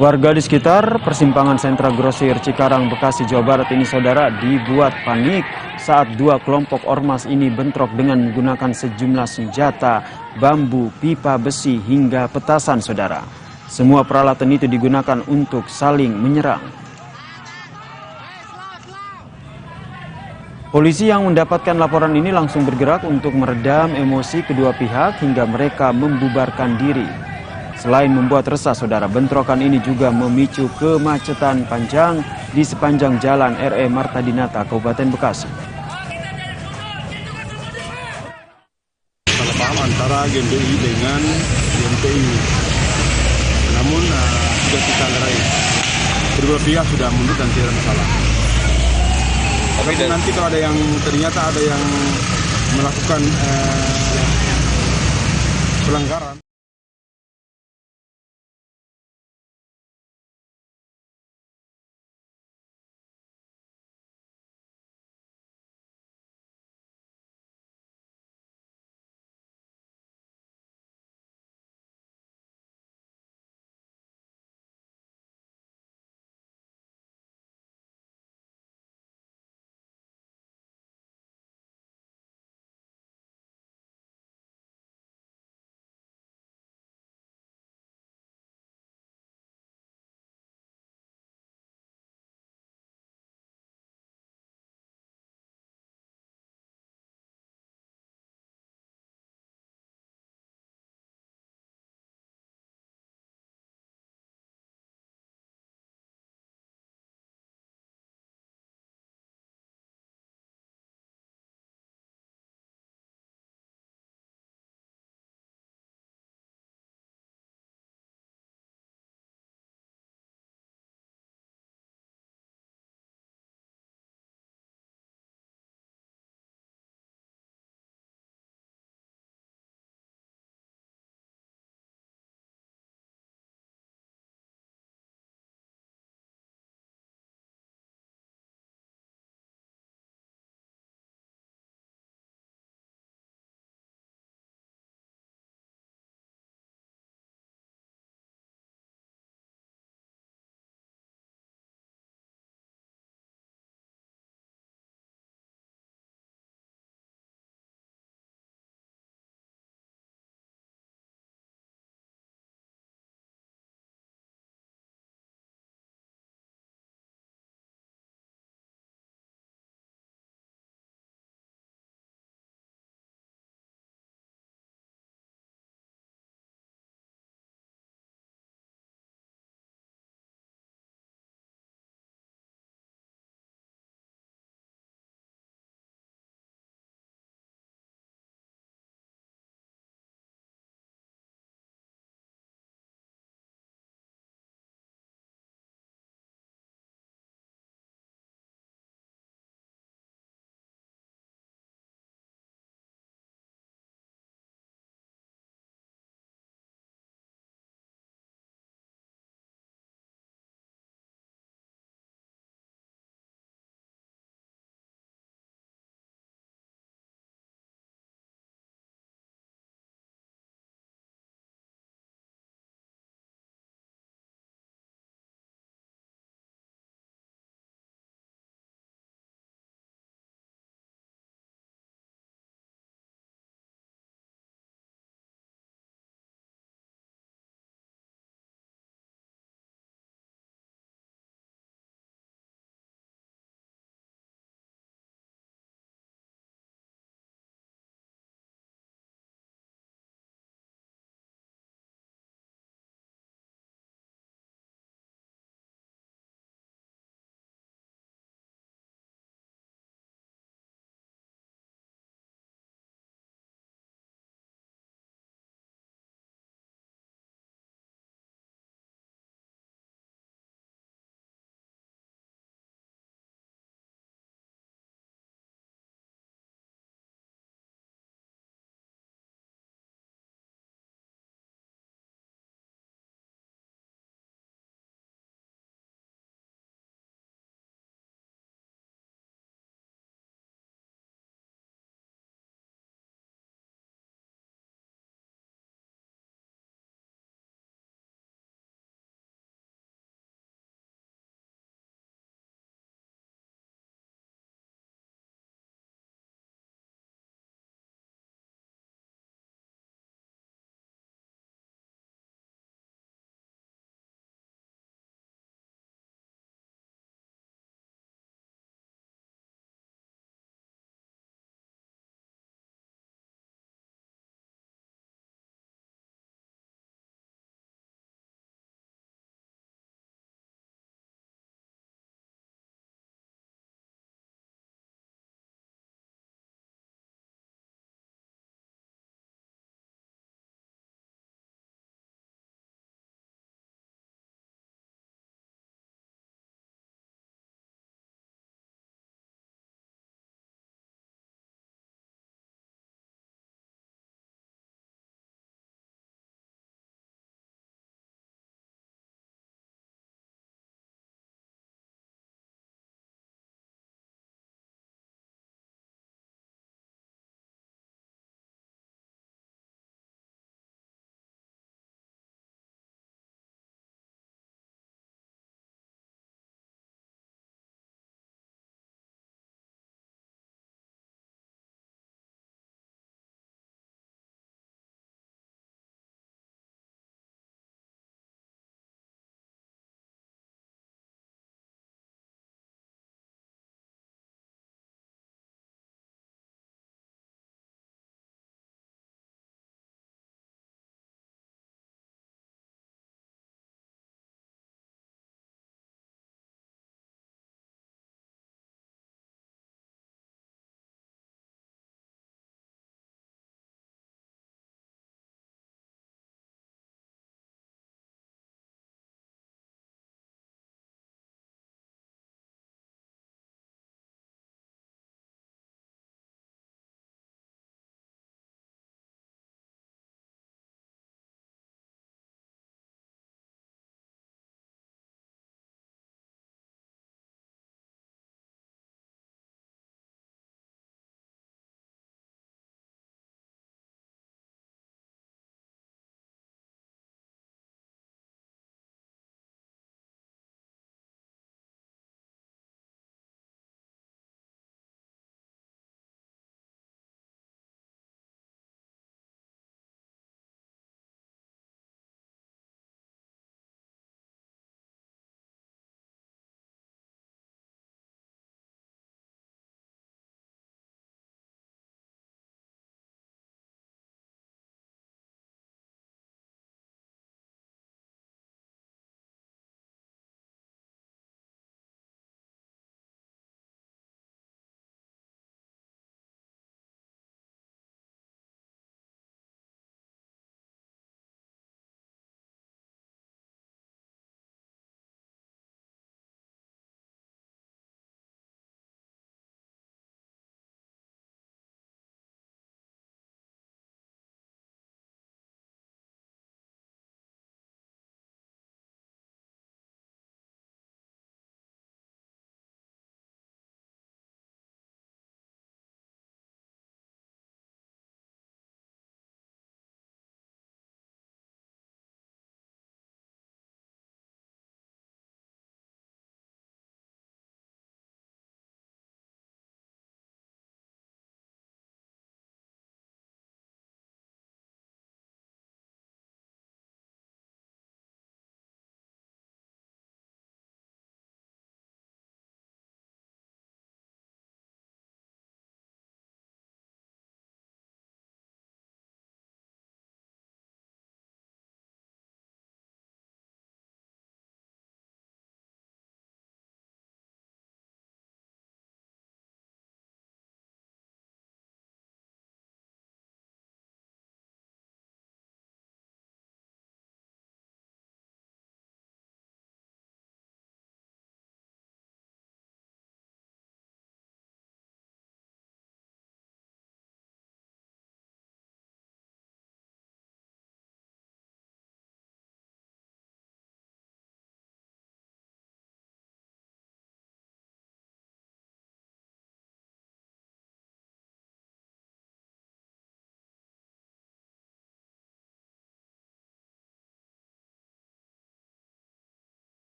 Warga di sekitar persimpangan sentra grosir Cikarang, Bekasi, Jawa Barat ini, Saudara, dibuat panik saat dua kelompok ormas ini bentrok dengan menggunakan sejumlah senjata, bambu, pipa besi, hingga petasan, Saudara. Semua peralatan itu digunakan untuk saling menyerang. Polisi yang mendapatkan laporan ini langsung bergerak untuk meredam emosi kedua pihak hingga mereka membubarkan diri. Selain membuat resah, Saudara, bentrokan ini juga memicu kemacetan panjang di sepanjang jalan RE Marta Dinata, Kabupaten Bekasi. Salah paham antara GMPI dengan GMPI. Namun sudah kita lerai. Kedua pihak sudah mundur dan tidak ada masalah. Tapi nanti kalau ada yang ternyata ada yang melakukan pelanggaran.